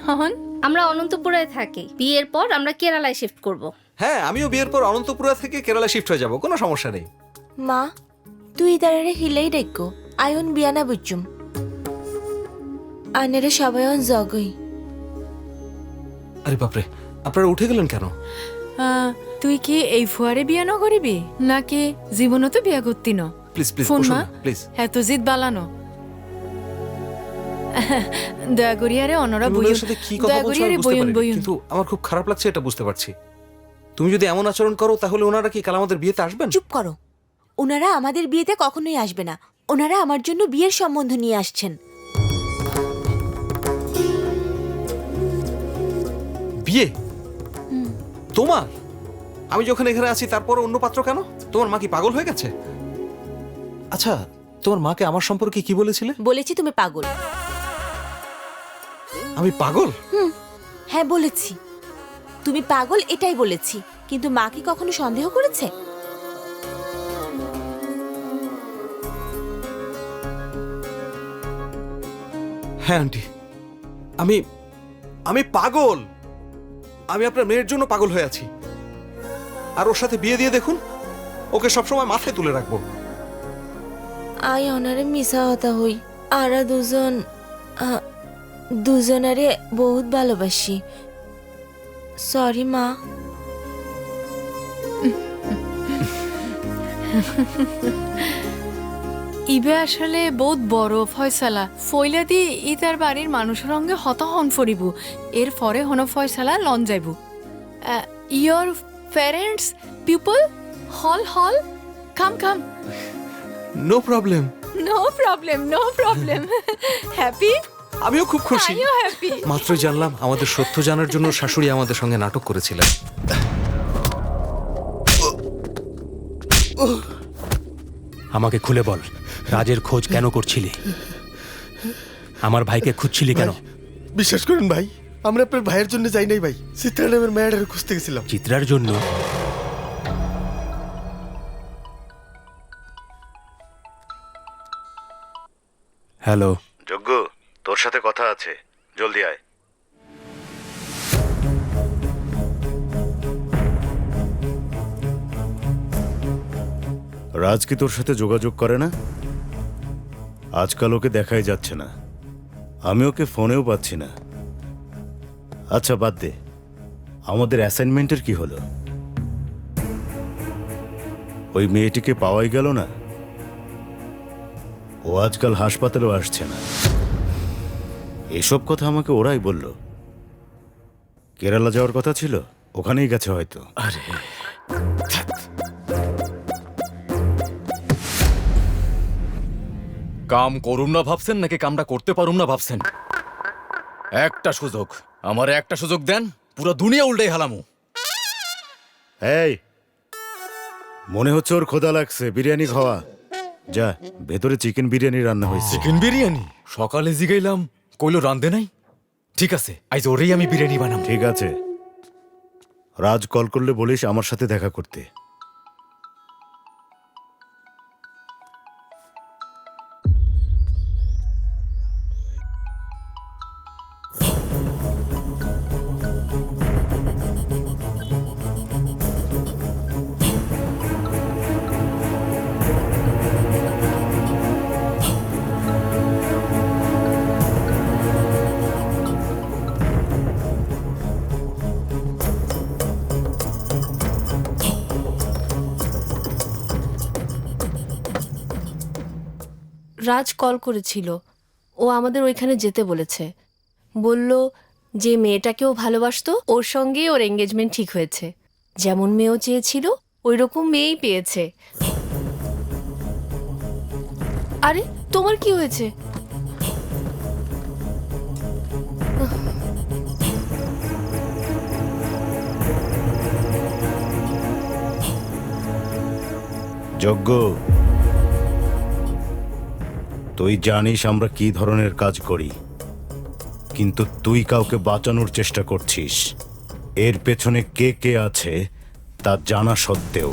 L: হন
Q: আমরা অনন্তপুরে থাকি, বিয়ের পর আমরা কেরালায় শিফট করব।
A: হ্যাঁ, আমিও বিয়ের পর অনন্তপুরা থেকে কেরালা শিফট হয়ে যাব, কোনো সমস্যা নেই।
D: মা তুই দাঁড়ারে হিলেই দেখো আয়ন বিয়ানা বুঝুম আনেরে সবাই জগই।
A: আরে বাপরে, আপনারা উঠে গেলেন কেন?
L: তুই কি এই ফুয়ারে বিয়া ন করিবি নাকি জীবনও তো বিয়া করতি ন?
A: প্লিজ প্লিজ
L: ফোন
A: বসুন
L: মা,
A: না, প্লিজ।
L: এত জিদ বালানো। দয়া করিয়ারে অনরা
A: তুমি
L: বইন,
A: ওদের সাথে কি কথা
L: দয়া
A: বলছো আমি
L: করিয়ারে
A: বুঝতে
L: বইন
A: পারিনি,
L: বইন।
A: কিন্তু আমার খুব খারাপ লাগছে, এটা বুঝতে পারছি। তুমি যদি এমন আচরণ করো তাহলে ওনারা কি কাল আমাদের বিয়েতে আসবেন?
D: চুপ করো। ওনারা আমাদের বিয়েতে কখনোই আসবে না। ওনারা আমার জন্য বিয়ের সম্বন্ধ নিয়ে আসছেন।
A: বিয়ে? তোমার? আমি যখন এখানে আছি তারপর অন্য পাত্র কেন? তোমার মা কি পাগল হয়ে গেছে? আচ্ছা, তোমার মাকে আমার সম্পর্কে কি বলেছিলে?
D: বলেছি তুমি পাগল।
A: আমি পাগল?
D: হ্যাঁ বলেছি তুমি পাগল, এটাই বলেছি। কিন্তু মা কি কখনো সন্দেহ করেছে?
A: হ্যাঁ আন্টি, আমি আমি পাগল। আমি আপনার মেয়ের জন্য পাগল হয়ে আছি। আর ওর সাথে বিয়ে দিয়ে দেখুন, ওকে সবসময় মাথায় তুলে রাখবো।
D: আই অনারে মিশা হতা হই। আরা দুজনারে বহুত ভালোবাসি। সরি মা।
L: ইবে আসলে বহুত বড় ফয়সালা। ফইলা দি ই তার বাড়ির মানুষের সঙ্গে হত হন ফরিব। এর পরে হন ফয়সালা লন যাইব। ইয়োর প্যারেন্টস পিপল হল হল come come.
A: No problem.
L: No problem, no problem. Happy?
A: আমিও খুব খুশি।
L: আমিও হ্যাপি।
A: মাত্রই জানলাম আমাদের সত্য জানার জন্য শাশুড়ি আমাদের সঙ্গে নাটক করেছিলেন।
P: আমাকে খুলে বল, রাজের খোঁজ কেন করছিলি? আমার ভাইকে খুঁজছিলি কেন?
G: বিশ্বাস করুন ভাই, আমরা আপনার ভাইয়ের জন্য যাই নাই ভাই, চিত্রা নামের মেয়েটারে খুঁজতে গেছিলাম।
P: চিত্রার জন্য? হ্যালো
B: যোগ্য, তোর সাথে কথা আছে, জলদি আয়। রাজ কি তোর সাথে যোগাযোগ করে না? আজকাল ওকে দেখাই যাচ্ছে না, আমি ওকে ফোনেও পাচ্ছি না। আচ্ছা বাদ দে, আমাদের অ্যাসাইনমেন্টের কি হলো? ওই মেয়েটিকে পাওয়াই গেল না। ও আজকাল হাসপাতালেও আসছে না। এসব কথা আমাকে ওরাই বলল। কেরালা যাওয়ার কথা ছিল, ওখানেই গেছে হয়তো।
C: আরে কাম করুম না ভাবছেন নাকি কামটা করতে পারুম না ভাবছেন? একটা সুযোগ, আমার একটা সুযোগ দেন,
H: পুরো দুনিয়া উল্টাই হালামু।
B: এই, মনে হচ্ছে ওর ক্ষুধা লাগছে, বিরিয়ানি খাওয়া। যা, ভেতরে চিকেন বিরিয়ানি রান্না হয়েছে।
H: চিকেন বিরিয়ানি? সকালে জিগাইলাম, কইলো রান্ধে নাই। ঠিক আছে, আজ ওরেই আমি বিরিয়ানি বানাম।
B: ঠিক আছে, রাজ কল করলে বলিস আমার সাথে দেখা করতে।
D: রাজ কল করেছিল, ও আমাদের ওইখানে যেতে বলেছে। বলল যে মেয়েটাকেও ভালোবাসতো, ওর সঙ্গে ওর এঙ্গেজমেন্ট ঠিক হয়েছে। যেমন মেয়েও চেয়েছিল ওই রকম মেয়েই পেয়েছে। আরে তোমার কি হয়েছে?
B: যজ্ঞ, তুই জানিস আমরা কি ধরনের কাজ করি, কিন্তু তুই কাউকে বাঁচানোর চেষ্টা করছিস। এর পেছনে কে কে আছে তা জানা সত্ত্বেও।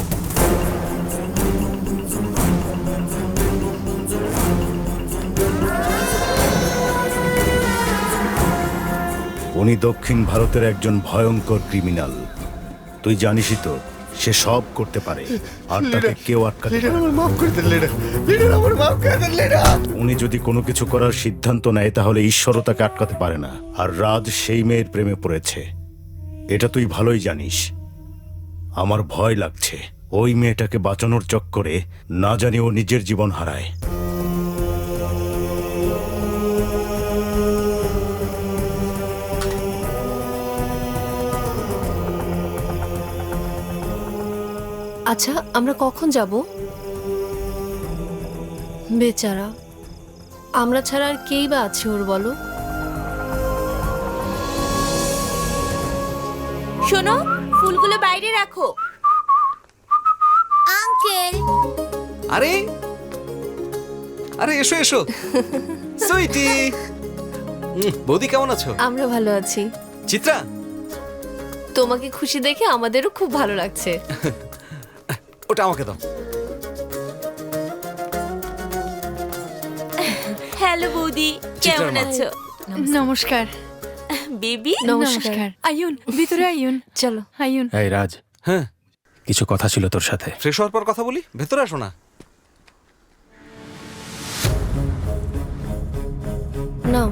B: উনি দক্ষিণ ভারতের একজন ভয়ঙ্কর ক্রিমিনাল। তুই জানিসই তো, সে সব করতে পারে, আর তাকে কেউ আটকাতে পারে না। উনি যদি কোনো কিছু করার সিদ্ধান্ত নেয় তাহলে ঈশ্বরও তাকে আটকাতে পারে না। আর রাজ সেই মেয়ের প্রেমে পড়েছে, এটা তুই ভালোই জানিস। আমার ভয় লাগছে ওই মেয়েটাকে বাঁচানোর চক্করে না জানি ও নিজের জীবন হারায়।
D: আচ্ছা, আমরা কখন যাব? বেচারা, আমরা ছাড়া আর কেই বা আছে ওর, বলো? শোনো, ফুলগুলো বাইরে রাখো।
K: আঙ্কেল,
A: আরে আরে এসো এসো সুইটি। বৌদি কেমন আছো?
D: আমরা ভালো আছি।
A: চিত্রা,
D: তোমাকে খুশি দেখে আমাদেরও খুব ভালো লাগছে।
A: ওটা আমাকে দাও।
D: হ্যালো বৌদি, কেমন আছো?
L: নমস্কার
D: বেবি।
L: নমস্কার। আইউন, ভিতরে আইউন।
D: চলো
L: আইউন।
P: এই রাজ,
A: হ্যাঁ
P: কিছু কথা ছিল তোর সাথে।
A: ফ্রেশ হওয়ার পর কথা বলি, ভেতরে আসো না।
D: নাও।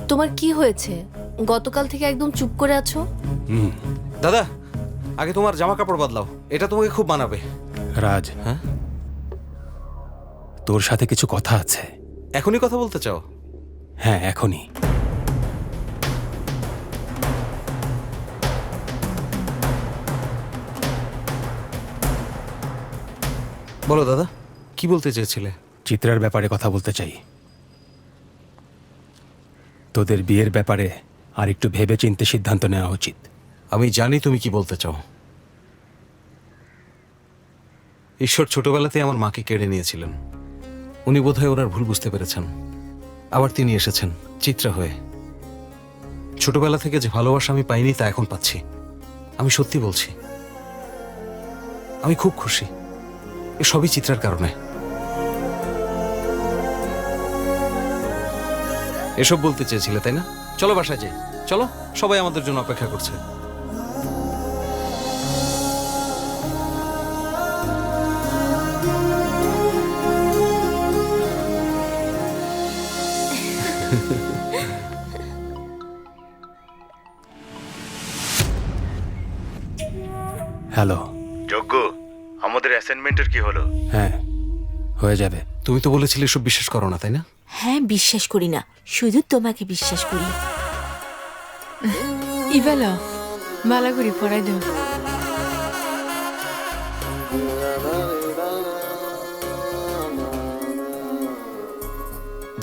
D: তোমার কি হয়েছে? গতকাল থেকে একদম চুপ করে আছো।
A: দাদা, আগে তোমার জামা কাপড় বদলাও, এটা তোমাকে খুব মানাবে।
P: রাজ,
A: হ্যাঁ,
P: তোর সাথে কিছু কথা আছে।
A: এখনই কথা বলতে চাও?
P: হ্যাঁ, এখনই।
A: বলো দাদা, কি বলতে চেয়েছিলে?
P: চিত্রার ব্যাপারে কথা বলতে চাই। তোদের বিয়ের ব্যাপারে আর একটু ভেবে চিন্তে সিদ্ধান্ত নেওয়া উচিত।
A: আমি জানি তুমি কি বলতে চাও। ঈশ্বর ছোটবেলাতে আমার মাকে কেড়ে নিয়েছিলেন। উনি বোধহয় ওনার ভুল বুঝতে পেরেছেন। আবার তিনি এসেছেন চিত্রা হয়ে। ছোটবেলা থেকে যে ভালোবাসা আমি পাইনি তা এখন পাচ্ছি। আমি সত্যি বলছি, আমি খুব খুশি। এ সবই চিত্রার কারণে। এসব বলতে চেয়েছিলে তাই না? চলো বাসায় যাই, চলো, সবাই আমাদের জন্য অপেক্ষা করছে।
P: হ্যালো
B: যজ্ঞ, আমাদের অ্যাসাইনমেন্টের কি হলো?
P: হ্যাঁ, হয়ে যাবে।
A: তুমি তো বলেছিলে এসব বিশ্বাস করো না তাই না?
D: হ্যাঁ, বিশ্বাস করি না, শুধু তোমাকে বিশ্বাস করি।
L: ইবেলা বালাগুড়ি পড়াই দাও।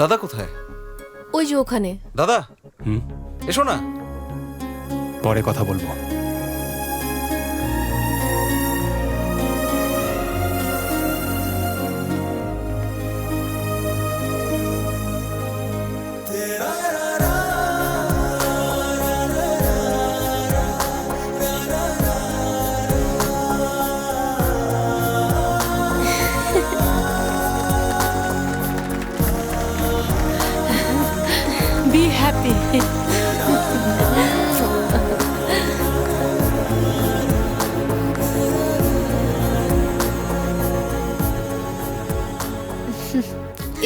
A: দাদা কোথায়?
D: ওই যে ওখানে।
A: দাদা, এসো না।
P: পরে কথা বলবো।
L: Be happy.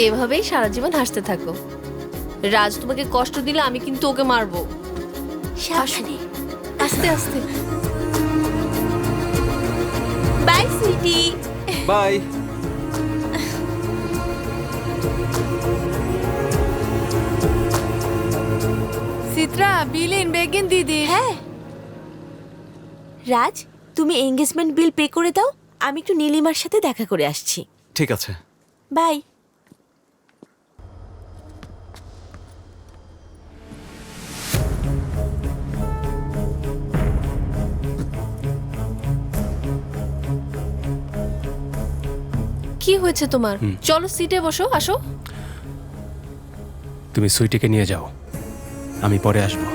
R: এভাবেই সারা জীবন হাসতে থাকো। রাজ তোমাকে কষ্ট দিলে আমি কিন্তু ওকে মারবো।
D: সাবধানে।
R: আস্তে আস্তে।
D: Bye sweetie.
A: বাই।
L: চিত্রা বিলিন বেগিন দিদি।
D: হ্যাঁ রাজ, তুমি এঙ্গেজমেন্ট বিল পে করে দাও, আমি একটু নীলিমার সাথে দেখা করে আসছি।
A: ঠিক আছে।
D: বাই।
R: কি হয়েছে তোমার? চলো সিটে বসো, আসো।
P: তুমি সুইটিকে নিয়ে যাও, আমি পরে আসবো।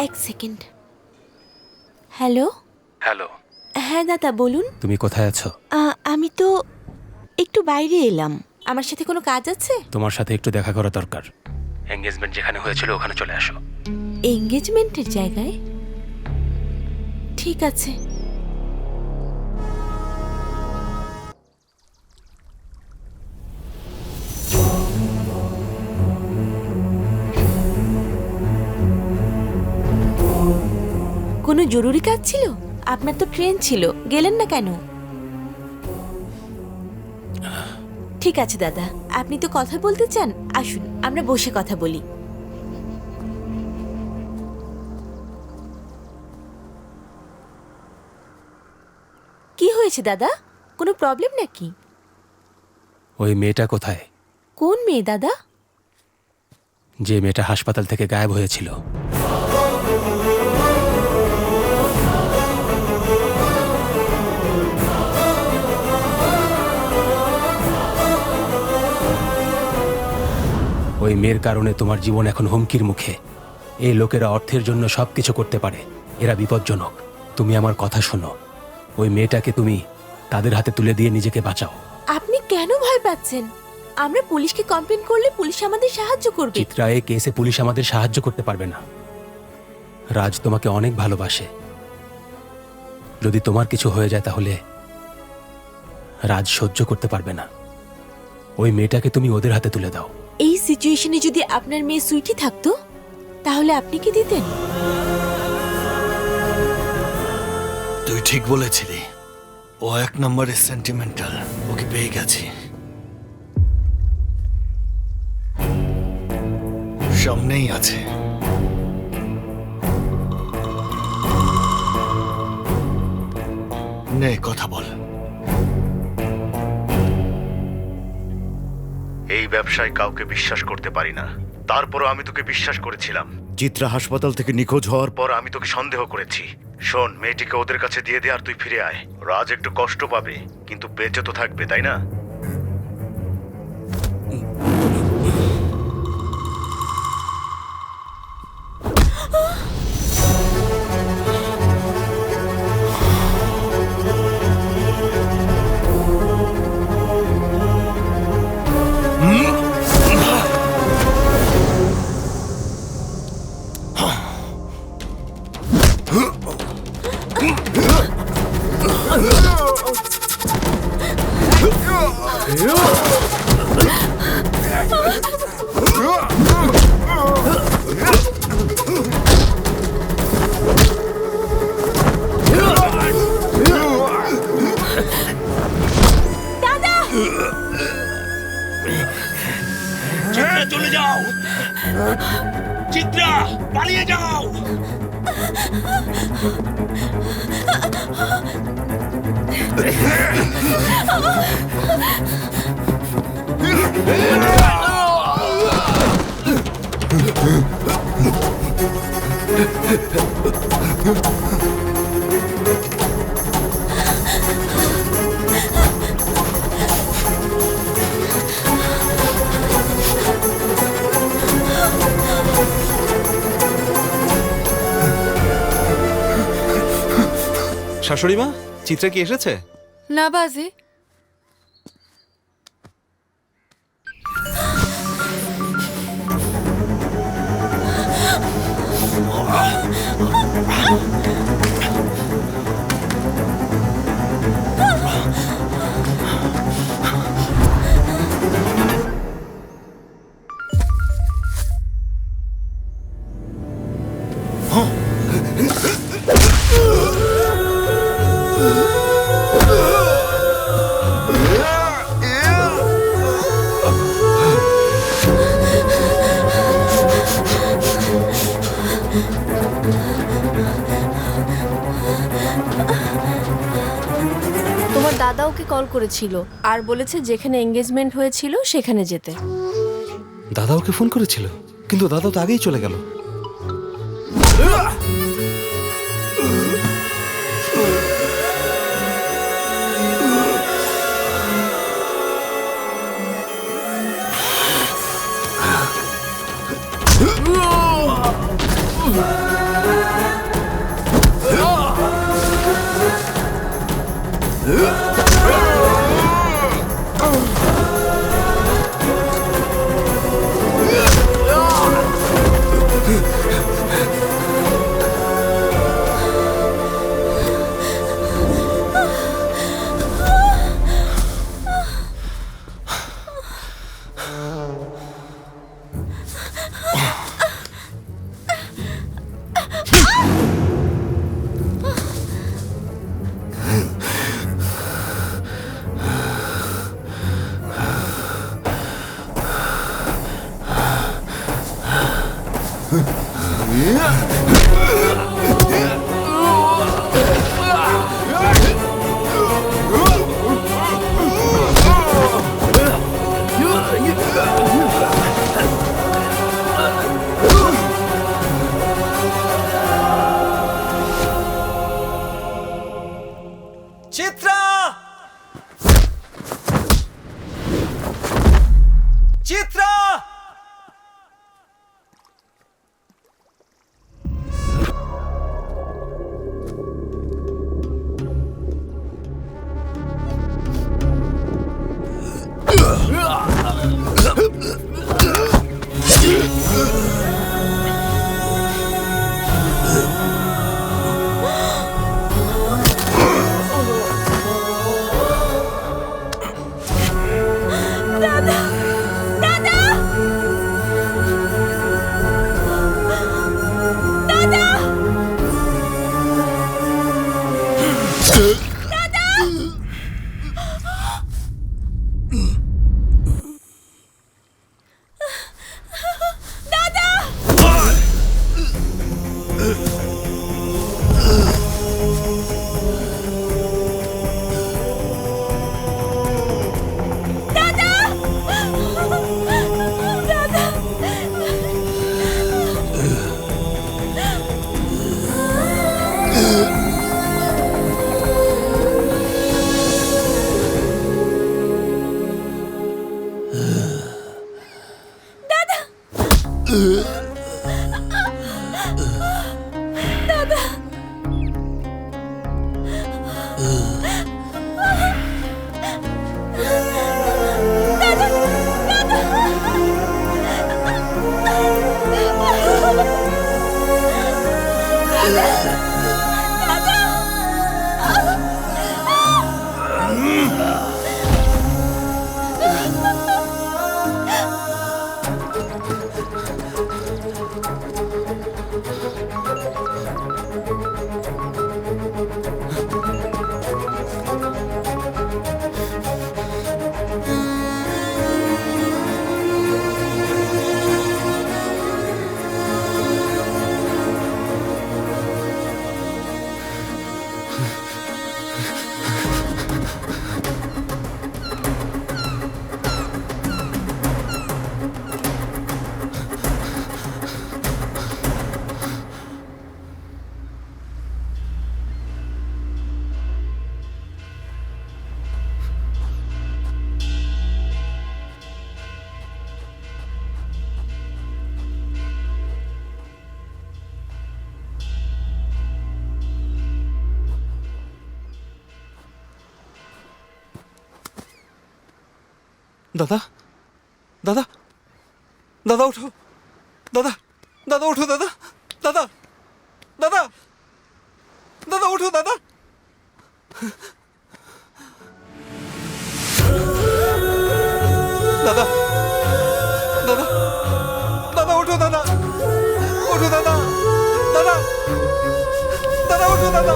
D: এক সেকেন্ড। হ্যালো।
P: হ্যালো।
D: হ্যাঁ দাদা বলুন।
P: তুমি কোথায় আছো?
D: আমি তো একটু বাইরে এলাম, আমার সাথে কোনো কাজ আছে?
P: তোমার সাথে একটু দেখা করা দরকার। এঙ্গেজমেন্ট যেখানে হয়েছিল ওখানে চলে আসো।
D: এঙ্গেজমেন্টের জায়গায়? ঠিক আছে। কোনো জরুরি কাজ ছিল? আপনার তো ট্রেন ছিল, গেলেন না কেন? ঠিক আছে দাদা, আপনি তো কথা বলতে চান, আসুন আমরা বসে কথা বলি। কি হয়েছে দাদা, কোনো প্রবলেম নাকি?
P: ওই মেয়েটা কোথায়?
D: কোন মেয়ে দাদা?
P: যে মেয়েটা হাসপাতাল থেকে গায়েব হয়েছিল। ওই মেয়ের কারণে তোমার জীবন এখন হুমকির মুখে। এই লোকেরা অর্থের জন্য সবকিছু করতে পারে, এরা বিপজ্জনক। তুমি আমার কথা শোনো, ওই মেয়েটাকে তুমি তাদের হাতে তুলে দিয়ে নিজেকে বাঁচাও।
D: আপনি কেন ভয় পাচ্ছেন? আমরা পুলিশকে কমপ্লেন করলে পুলিশ আমাদের সাহায্য করবে।
P: চিত্রা, এই কেসে পুলিশ আমাদের সাহায্য করতে পারবে না। রাজ তোমাকে অনেক ভালোবাসে। যদি তোমার কিছু হয়ে যায় তাহলে রাজ সহ্য করতে পারবে না। ওই মেয়েটাকে তুমি ওদের হাতে তুলে দাও।
D: এই সিচুয়েশনে যদি আপনার মেয়ে সুইটি থাকতো তাহলে আপনি কি দিতেন?
F: তুই ঠিক বলেছিলি, ও এক নম্বরের সেন্টিমেন্টাল। ওকে পেয়ে গেছি। সামনেই আছে। নে কথা বল।
B: এই ব্যবসায় কাউকে বিশ্বাস করতে পারি না, তারপরও আমি তোকে বিশ্বাস করেছিলাম। চিত্রা হাসপাতাল থেকে নিখোঁজ হওয়ার পর আমি তোকে সন্দেহ করেছি। শোন, মেয়েটিকে ওদের কাছে দিয়ে দে আর তুই ফিরে আয়। রাজ একটু কষ্ট পাবে কিন্তু বেঁচে তো থাকবে, তাই না?
J: চিত্রা চলে যাও, চিত্রা পালিয়ে যাও।
A: শাশুড়ি মা, চিত্রা কি এসেছে?
L: না বাজি,
R: তোমার দাদা ওকে কল করেছিল আর বলেছে যেখানে এঙ্গেজমেন্ট হয়েছিল সেখানে যেতে।
A: দাদা ওকে ফোন করেছিল, কিন্তু দাদা তো আগেই চলে গেল।
C: চিত্রা, চিত্রা,
A: দাদা দাদা দাদা ওঠো, দাদা দাদা ওঠো, দাদা দাদা দাদা দাদা ওঠো, দাদা দাদা দাদা দাদা ওঠো, দাদা ওঠো, দাদা দাদা দাদা ওঠো, দাদা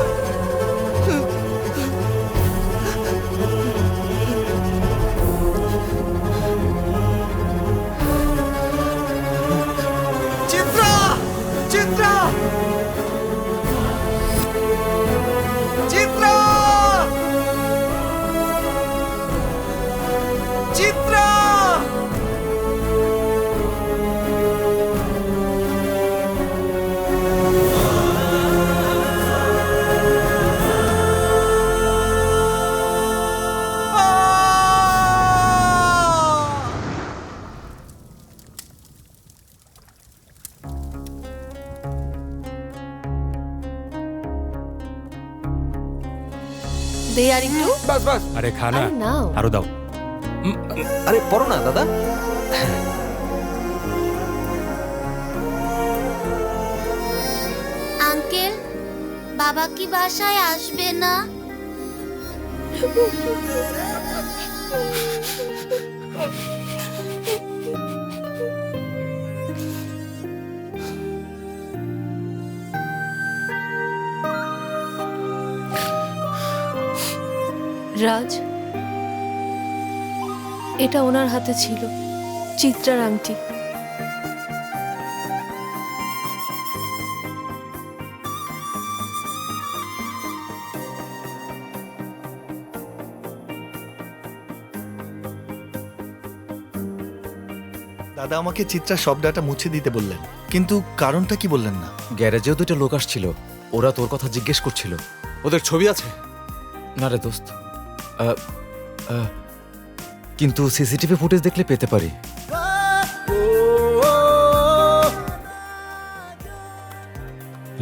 A: চিত্রা চিত্রা চিত্রা চিত্রা
R: দে আর একটু।
A: বাস বাস।
P: আরে খা না,
R: আরে নাও।
P: আরো দাও।
A: আরে পড়ো না দাদা।
K: আঙ্কেল, বাবা কি বাসায় আসবে না?
R: রাজ, এটা ওনার হাতে ছিল, চিত্রার আংটি।
F: দাদা আমাকে চিত্রা সব ডাটা মুছে দিতে বললেন, কিন্তু কারণটা কি বললেন না?
H: গ্যারেজেও দুটো লোক আসছিল, ওরা তোর কথা জিজ্ঞেস করছিল।
A: ওদের ছবি আছে?
H: না রে দোস্ত, কিন্তু সিসিটিভি ফুটেজ দেখলে পেতে পারি।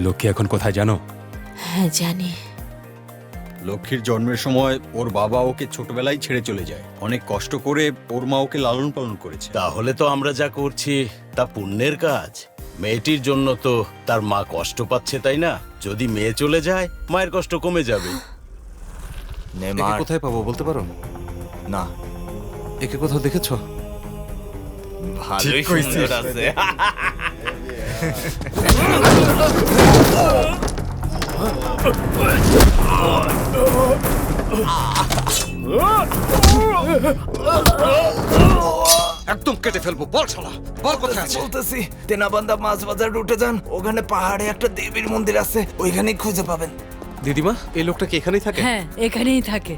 P: লক্ষ্মী এখন কোথায় জানো?
D: হ্যাঁ জানি।
I: লক্ষ্মীর জন্মের সময় ওর বাবা ওকে ছোটবেলায় ছেড়ে চলে যায়। অনেক কষ্ট করে ওর মা ওকে লালন পালন করেছে।
M: তাহলে তো আমরা যা করছি তা পুণ্যের কাজ। মেয়েটির জন্য তো তার মা কষ্ট পাচ্ছে, তাই না? যদি মেয়ে চলে যায় মায়ের কষ্ট কমে যাবে।
A: একে কোথায় পাবো বলতে পারো?
H: না।
A: একে কোথাও দেখেছো?
M: ভালোই সুন্দর আছে।
A: একদম কেটে ফেলবো। বল শালা, বল কোথায় আছে?
C: বলতেছি, তেনাবান্দা মাছ বাজার রুটে যান, ওখানে পাহাড়ে একটা দেবীর মন্দির আছে, ওইখানেই খুঁজে পাবেন।
A: দিদিমা, এই লোকটা কি এখানেই থাকে?
L: হ্যাঁ, এখানেই থাকে।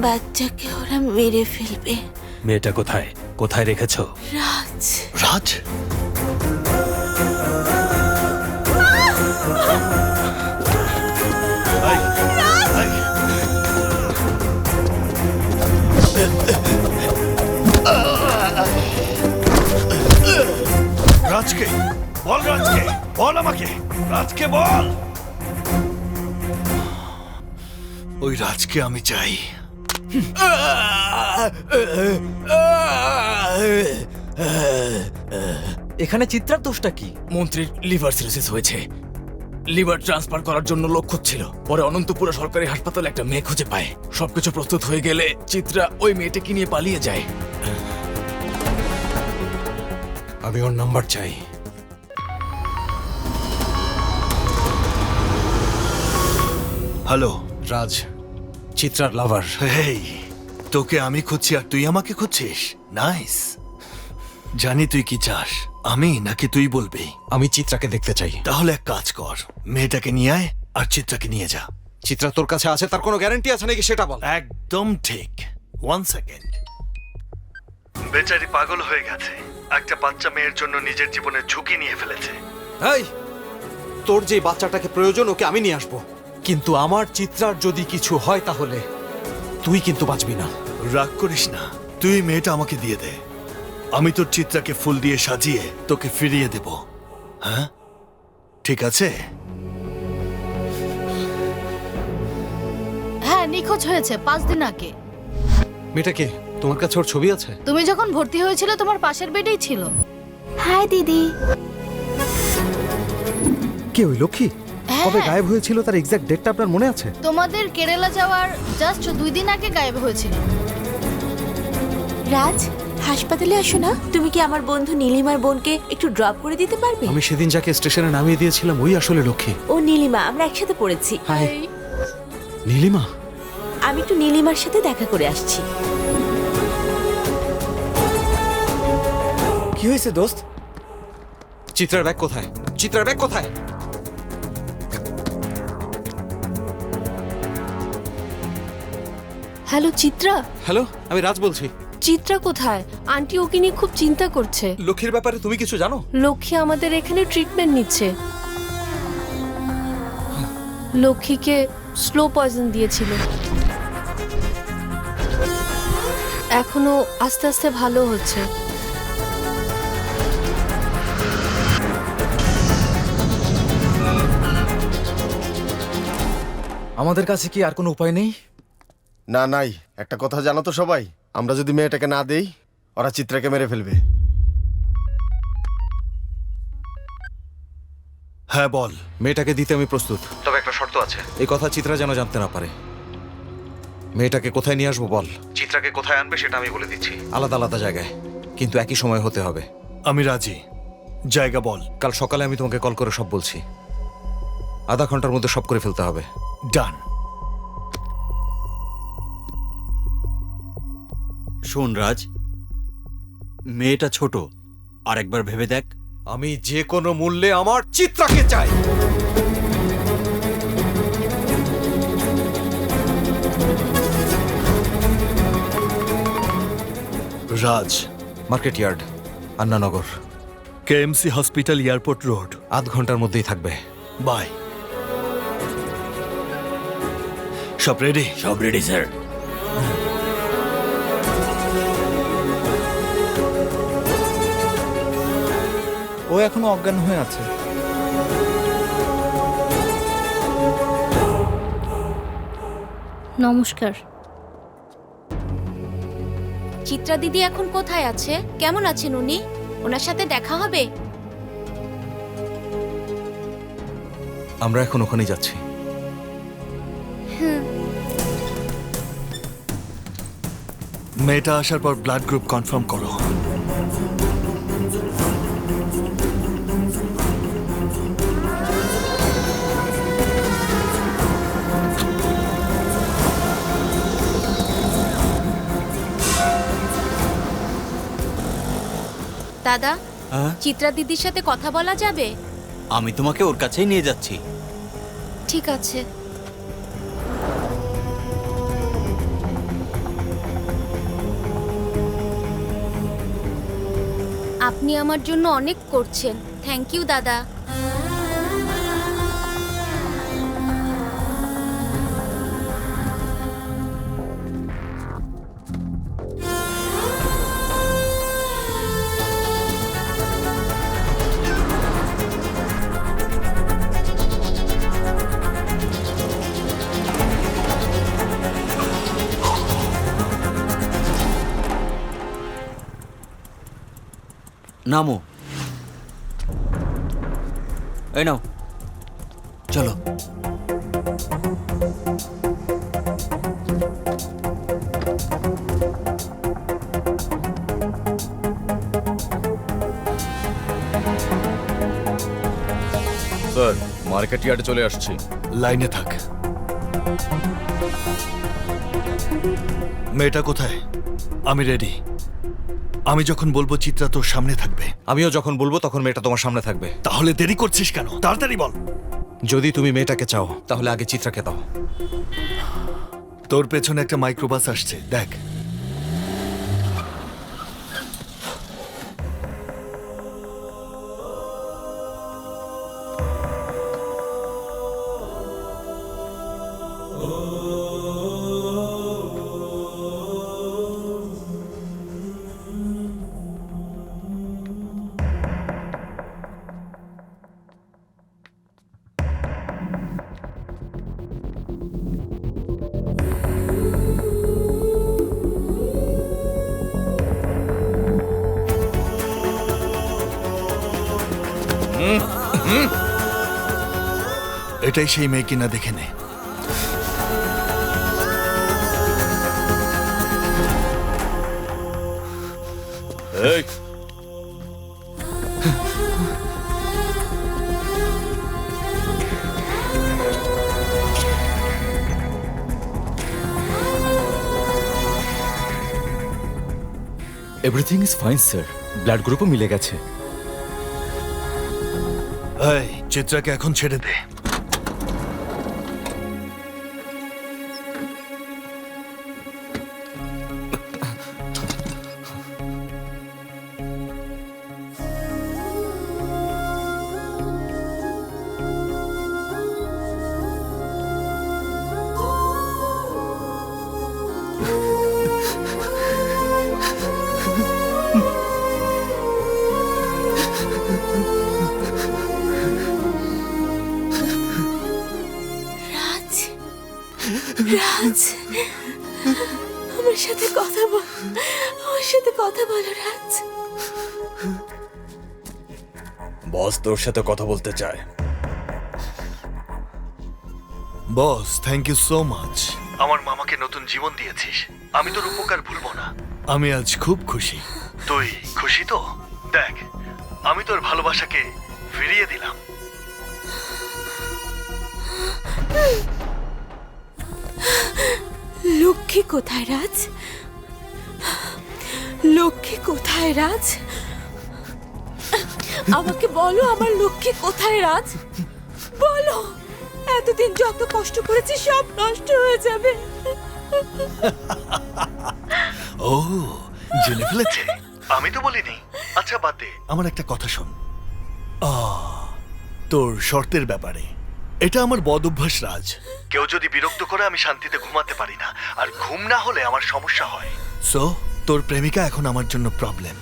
D: বাচ্চাকে ওরা মেরে ফেলবে।
P: মেয়েটা কোথায়, কোথায় রেখেছো?
D: রাজ।
F: রাজ? রাজকে বল, রাজকে বল, আমাকে রাজকে বল। ওই রাজকে আমি চাই।
C: এখানে চিত্রার দোষটা কি? মন্ত্রীর লিভার সিরোসিস হয়েছে, লিভার ট্রান্সফার করার জন্য লোক খুঁজছিল। পরে অনন্তপুরা সরকারি হাসপাতালে একটা মেয়ে খুঁজে পায়। সবকিছু প্রস্তুত হয়ে গেলে চিত্রা ওই মেয়েটাকে নিয়ে পালিয়ে যায়।
P: আমি ওর নাম্বার চাই।
F: হ্যালো
A: রাজ, চিত্রার লাভার।
F: হেই, তোকে আমি খুঁজছি আর তুই আমাকে খুঁজছিস? নাইস। জানি তুই কি চাস, আমি নাকি তুই বলবি?
A: আমি চিত্রাকে দেখতে চাই।
F: তাহলে এক কাজ কর, মেয়েটাকে নিয়ে আয় আর চিত্রাকে নিয়ে যা।
A: চিত্রা তোর কাছে আছে, তার কোনো গ্যারান্টি আছে নাকি সেটা বল।
F: একদম ঠিক। 1 সেকেন্ড। বেচারি পাগল হয়ে গেছে, একটা বাচ্চা মেয়ের জন্য নিজের জীবনের ঝুঁকি নিয়ে ফেলেছে।
A: এই, তোর যে বাচ্চাটাকে প্রয়োজন ওকে আমি নিয়ে আসবো, কিন্তু আমার চিত্রার যদি কিছু হয় তাহলে তুই কিন্তু বাঁচবি না।
F: রাগ করিস না, তুই মেয়েটা আমাকে দিয়ে দে, আমি তোর চিত্রাকে ফুল দিয়ে সাজিয়ে তোকে ফিরিয়ে দেব। হ্যাঁ, ঠিক আছে?
O: হ্যাঁ নিখোঁজ হয়েছে 5 দিন আগে।
A: মেয়েটা কে? তোমার কাছে ওর ছবি আছে?
O: তুমি যখন ভর্তি হয়েছিল তোমার পাশের বেডেই ছিল।
D: হাই দিদি।
C: কে ওই লক্ষ্মী? কবে গায়েব হয়েছিল তার এক্সাক্ট ডেটটা আপনার মনে আছে?
O: তোমাদের কেরালা যাওয়ার জাস্ট 2 দিন আগে গায়েব হয়েছিল।
D: রাজ, হাসপাতালে আসো না। তুমি কি আমার বন্ধু নীলিমার বোনকে একটু ড্রপ করে দিতে পারবে?
A: আমি সেদিন যাকে স্টেশনে নামিয়ে দিয়েছিলাম ওই আসলে লক্ষ্মী।
D: ও নীলিমা, আমরা একসাথে পড়েছি।
A: হাই নীলিমা।
D: আমি একটু নীলিমার সাথে দেখা করে আসছি।
C: কি হয়েছে দোস্ত?
A: চিত্রার ব্যাগ কোথায়? চিত্রার ব্যাগ কোথায়?
R: হ্যালো চিত্রা।
A: হ্যালো, আমি রাজ বলছি।
R: চিত্রা কোথায়? আন্টি ওকে নিয়ে খুব চিন্তা করছে।
A: লক্ষ্মীর ব্যাপারে তুমি কিছু জানো?
R: লক্ষ্মী আমাদের এখানে ট্রিটমেন্ট নিচ্ছে। লক্ষ্মীকে স্লো পয়জন দিয়েছিল, এখনো আস্তে আস্তে ভালো হচ্ছে।
H: আমাদের কাছে কি আর কোনো উপায় নেই?
G: না, নাই। একটা কথা জানো তো সবাই, আমরা যদি মেয়েটাকে না দেই ওরা চিত্রাকে মেরে ফেলবে।
F: হ্যাঁ বল।
A: মেয়েটাকে দিতে আমি প্রস্তুত, তবে একটা শর্ত আছে। এই কথা চিত্রা যেন জানতে না পারে। মেয়েটাকে কোথায় নিয়ে আসবো বল? চিত্রাকে কোথায় আনবে সেটা আমি বলে দিচ্ছি। আলাদা আলাদা জায়গায়, কিন্তু একই সময় হতে হবে।
F: আমি রাজি। জায়গা বল।
A: কাল সকালে আমি তোমাকে কল করে সব বলছি। আধা ঘন্টার মধ্যে সব করে ফেলতে হবে।
F: ডান।
N: শোন রাজ, মেয়েটা ছোট, আরেকবার ভেবে দেখ।
A: আমি যে কোনো মূল্যে আমার চিত্রাকে চাই।
F: Raj,
A: market yard, Annanagar,
F: KMC hospital, airport road.
A: আধ ঘন্টার মধ্যেই থাকবে।
F: বাই। সব রেডি?
N: সব রেডি স্যার।
C: ও এখনো অজ্ঞান হয়ে আছে।
Q: নমস্কার।
K: চিত্রা দিদি এখন কোথায় আছে? কেমন আছেন উনি? ওনার সাথে দেখা হবে?
A: আমরা এখন ওখানেই যাচ্ছি।
F: মেয়েটা আসার পর ব্লাড গ্রুপ কনফার্ম করো।
K: দাদা,
N: হ্যাঁ?
K: চিত্রা দিদির সাথে কথা বলা যাবে?
N: আমি তোমাকে ওর কাছেই নিয়ে যাচ্ছি।
K: ঠিক আছে। আপনি আমার জন্য অনেক করছেন। থ্যাংক ইউ দাদা।
N: নামো। এই নাও, চলো।
H: স্যার, মার্কেট ইয়ার্ডে চলে আসছি।
F: লাইনে থাক। মেয়েটা কোথায়? আমি রেডি। আমি যখন বলবো চিত্রা তোর সামনে থাকবে।
A: আমিও যখন বলবো তখন মেয়েটা তোমার সামনে থাকবে।
F: তাহলে দেরি করছিস কেন? তাড়াতাড়ি বল।
A: যদি তুমি মেয়েটাকে চাও তাহলে আগে চিত্রাকে দাও।
F: তোর পেছনে একটা মাইক্রোবাস আসছে, দেখ। এটাই সেই মেয়ে কিনা দেখে নে।
M: এই
H: everything is fine sir, blood গ্রুপও মিলে গেছে।
F: এই চিত্রাকে এখন ছেড়ে দে।
D: রাজ, রাজ, আমার সাথে কথা বল, আমার সাথে কথা বলো রাজ।
I: বস তোর সাথে কথা বলতে চায়।
F: বস, থ্যাংক ইউ সো মাচ। আমার মামাকে নতুন জীবন দিয়েছিস, আমি তোর উপকার ভুলবো না। আমি আজ খুব খুশি। তুই খুশি তো? দেখ, আমি তোর ভালোবাসাকে ফিরিয়ে দিলাম।
D: লক্ষ্মী কোথায় রাজ? লক্ষ্মী কোথায় রাজ? আমাকে বলো, আমার লক্ষ্মী কোথায় রাজ? বলো, এতদিন যত কষ্ট করেছি সব নষ্ট হয়ে যাবে।
F: ও, জেনে ফেলেছে? আমি তো বলিনি। আচ্ছা বাদ দে, আমার একটা কথা শোন। তোর শর্তের ব্যাপারে, এটা আমার বদ অভ্যাস রাজ। কেউ যদি বিরক্ত করে আমি শান্তিতে ঘুমাতে পারি না, আর ঘুম না হলে আমার সমস্যা হয়। সো তোর প্রেমিকা এখন আমার জন্য প্রবলেম।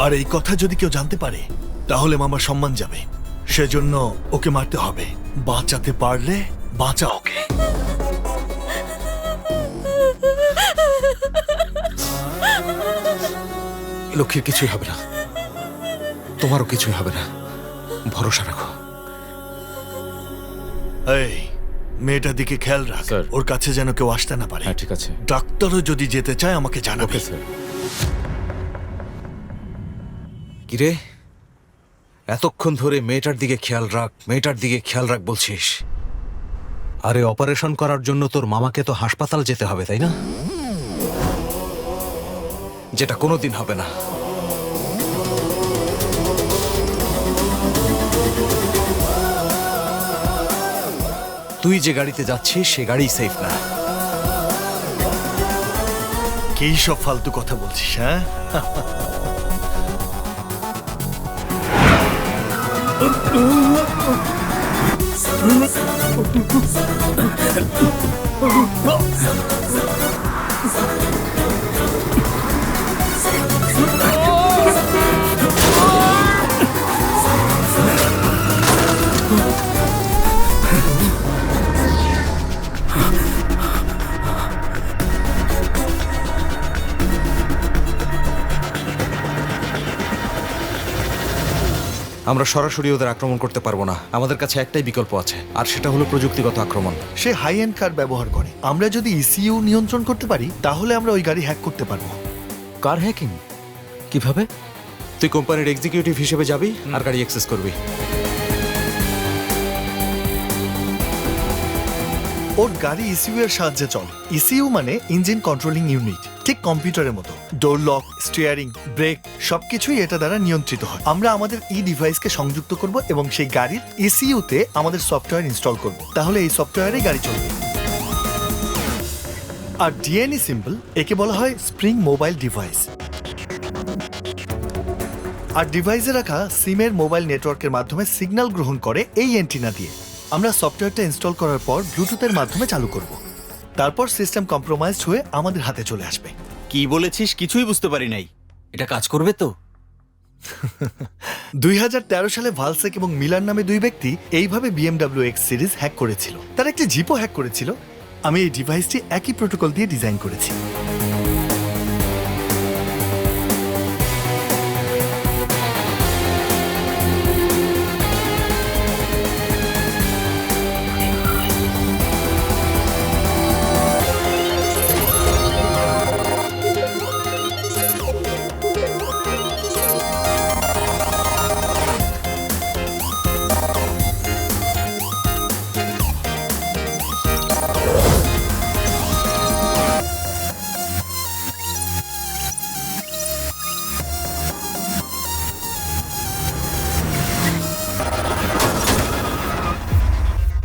F: আর এই কথা যদি কেউ জানতে পারে তাহলে মামার সম্মান যাবে। সেজন্য ওকে মারতে হবে। বাঁচাতে পারলে বাঁচা ওকে।
A: লক্ষ্মীর কিছুই হবে না, তোমারও কিছুই হবে না, ভরসা রাখো।
F: এই মেয়েটার দিকে খেয়াল রাখ, ওর কাছে যেন কেউ আসতে না পারে।
H: ঠিক আছে।
F: ডাক্তারও যদি যেতে চায় আমাকে জানাবে।
H: স্যার।
A: কিরে, এতক্ষণ ধরে মেয়েটার দিকে খেয়াল রাখ, মেয়েটার দিকে খেয়াল রাখ বলছিস। আরে অপারেশন করার জন্য তোর মামাকে তো হাসপাতাল যেতে হবে, তাই না? যেটা কোনোদিন হবে না। তুই যে গাড়িতে যাচ্ছিস সে গাড়ি সেফ না।
F: কি সব ফালতু কথা বলছিস, হ্যাঁ?
A: আমরা সরাসরি ওদের আক্রমণ করতে পারবো না, আমাদের কাছে একটাই বিকল্প আছে, আর সেটা হলো প্রযুক্তিগত আক্রমণ।
F: সে হাই এন্ড কার ব্যবহার করে। আমরা যদি ইসিইউ নিয়ন্ত্রণ করতে পারি তাহলে আমরা ওই গাড়ি হ্যাক করতে পারবো।
H: কার হ্যাকিং কিভাবে?
A: তুই কোম্পানির এক্সিকিউটিভ হিসেবে যাবি আর গাড়ি অ্যাক্সেস করবি।
F: ওর গাড়ি ইসিইউ এর সাহায্যে চলে। ইসিইউ মানে ইঞ্জিন কন্ট্রোলিং ইউনিট, ঠিক কম্পিউটারের মতো। ডোর লক, স্টিয়ারিং, ব্রেক সবকিছুই এটা দ্বারা নিয়ন্ত্রিত হয়। আমরা আমাদের ডিভাইসকে সংযুক্ত করব এবং সেই গাড়ির ইসিইউতে আমাদের সফটওয়্যার ইনস্টল করব। তাহলে এই সফটওয়্যারে গাড়ি চলবে। আর ডিএনএ সিম্বল, একে বলা হয় স্প্রিং মোবাইল ডিভাইস। আর ডিভাইসে রাখা সিমের মোবাইল নেটওয়ার্কের মাধ্যমে সিগন্যাল গ্রহণ করে এই অ্যান্টিনা দিয়ে। আমরা সফটওয়্যারটা ইনস্টল করার পর ব্লুটুথের মাধ্যমে চালু করব। তারপর সিস্টেম কম্প্রোমাইজড হয়ে আমাদের হাতে চলে আসবে।
N: কি বলেছিস কিছুই বুঝতে পারি নাই। এটা কাজ করবে তো?
F: 2013 সালে ভালসেক এবং মিলার নামে দুই ব্যক্তি এইভাবে BMW X সিরিজ হ্যাক করেছিল। তারা একটি জিপও হ্যাক করেছিল। আমি এই ডিভাইসটি একই প্রোটোকল দিয়ে ডিজাইন করেছি।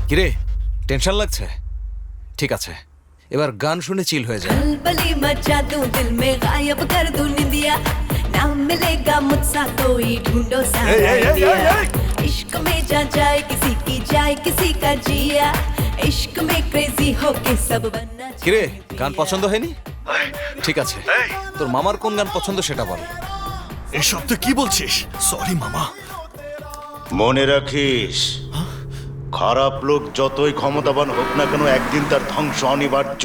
A: কিরে টেনশন লাগছে? ঠিক আছে, এবার গান শুনে চিল হয়ে যায়।
S: बली मचा दूं दिल में गायब कर दूं निंदिया ना मिलेगा मुझसा कोई ढूंढो सारा इंडिया इश्क में जा जाए किसी का जिया इश्क में क्रेजी होके सब बनना
A: কিরে গান পছন্দ হয়নি? ঠিক আছে, তোর মামার কোন গান পছন্দ সেটা বল।
F: এসব তুই কি বলছিস? সরি মামা।
B: মনে রাখিস, খারাপ লোক যতই ক্ষমতাবান হোক না কেন একদিন তার ধ্বংস অনিবার্য।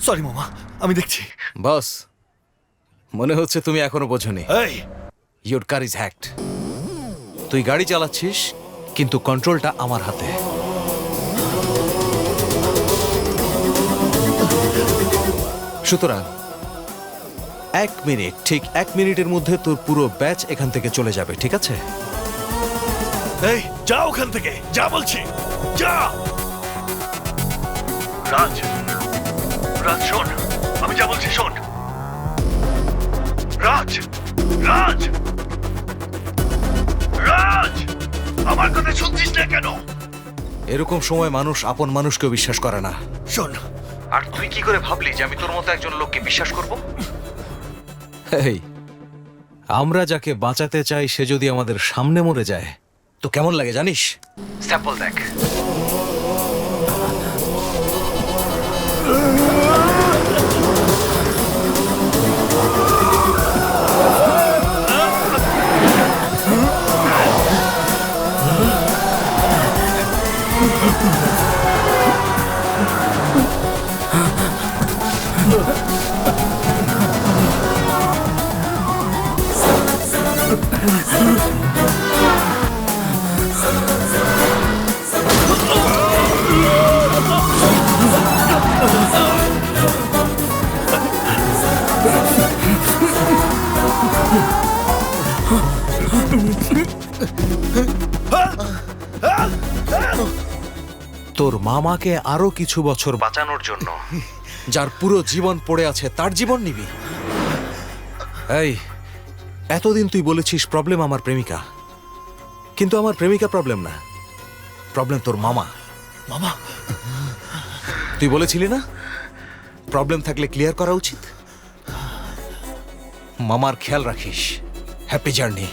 F: সরি মামা, আমি দেখছি।
A: বস, মনে হচ্ছে তুমি এখনো বোঝনি।
F: এই
A: ইউর কার ইজ হ্যাকড। তুই গাড়ি চালাচ্ছিস কিন্তু কন্ট্রোলটা আমার হাতে। সুতরাং 1 মিনিট, ঠিক 1 মিনিটের মধ্যে তোর পুরো ব্যাচ এখান থেকে চলে যাবে, ঠিক আছে?
F: এই যা ওখান থেকে, যা বলছি, যা। রাজ, রাজ শোন, আমি যা বলছি শোন। রাজ, রাজ, রাজ, আমার কথা শুনছিস না কেন?
A: এরকম সময় মানুষ আপন মানুষকেও বিশ্বাস করে না।
F: শোন,
A: আর তুই কি করে ভাবলি যে আমি তোর মতো একজন লোককে বিশ্বাস করব? এই, আমরা যাকে বাঁচাতে চাই সে যদি আমাদের সামনে মরে যায় তো কেমন লাগে জানিস? স্যাম্পল দেখ। তোর মামাকে আরো কিছু বছর বাঁচানোর জন্য যার পুরো জীবন পড়ে আছে তার জীবন নিবি? এই, এতদিন তুই বলেছিস প্রবলেম আমার প্রেমিকা, কিন্তু আমার প্রেমিকা প্রবলেম না, প্রবলেম তোর মামা।
F: মামা,
A: তুই বলেছিলি না প্রবলেম থাকলে ক্লিয়ার করা উচিত? মামার খেয়াল রাখিস। Happy journey.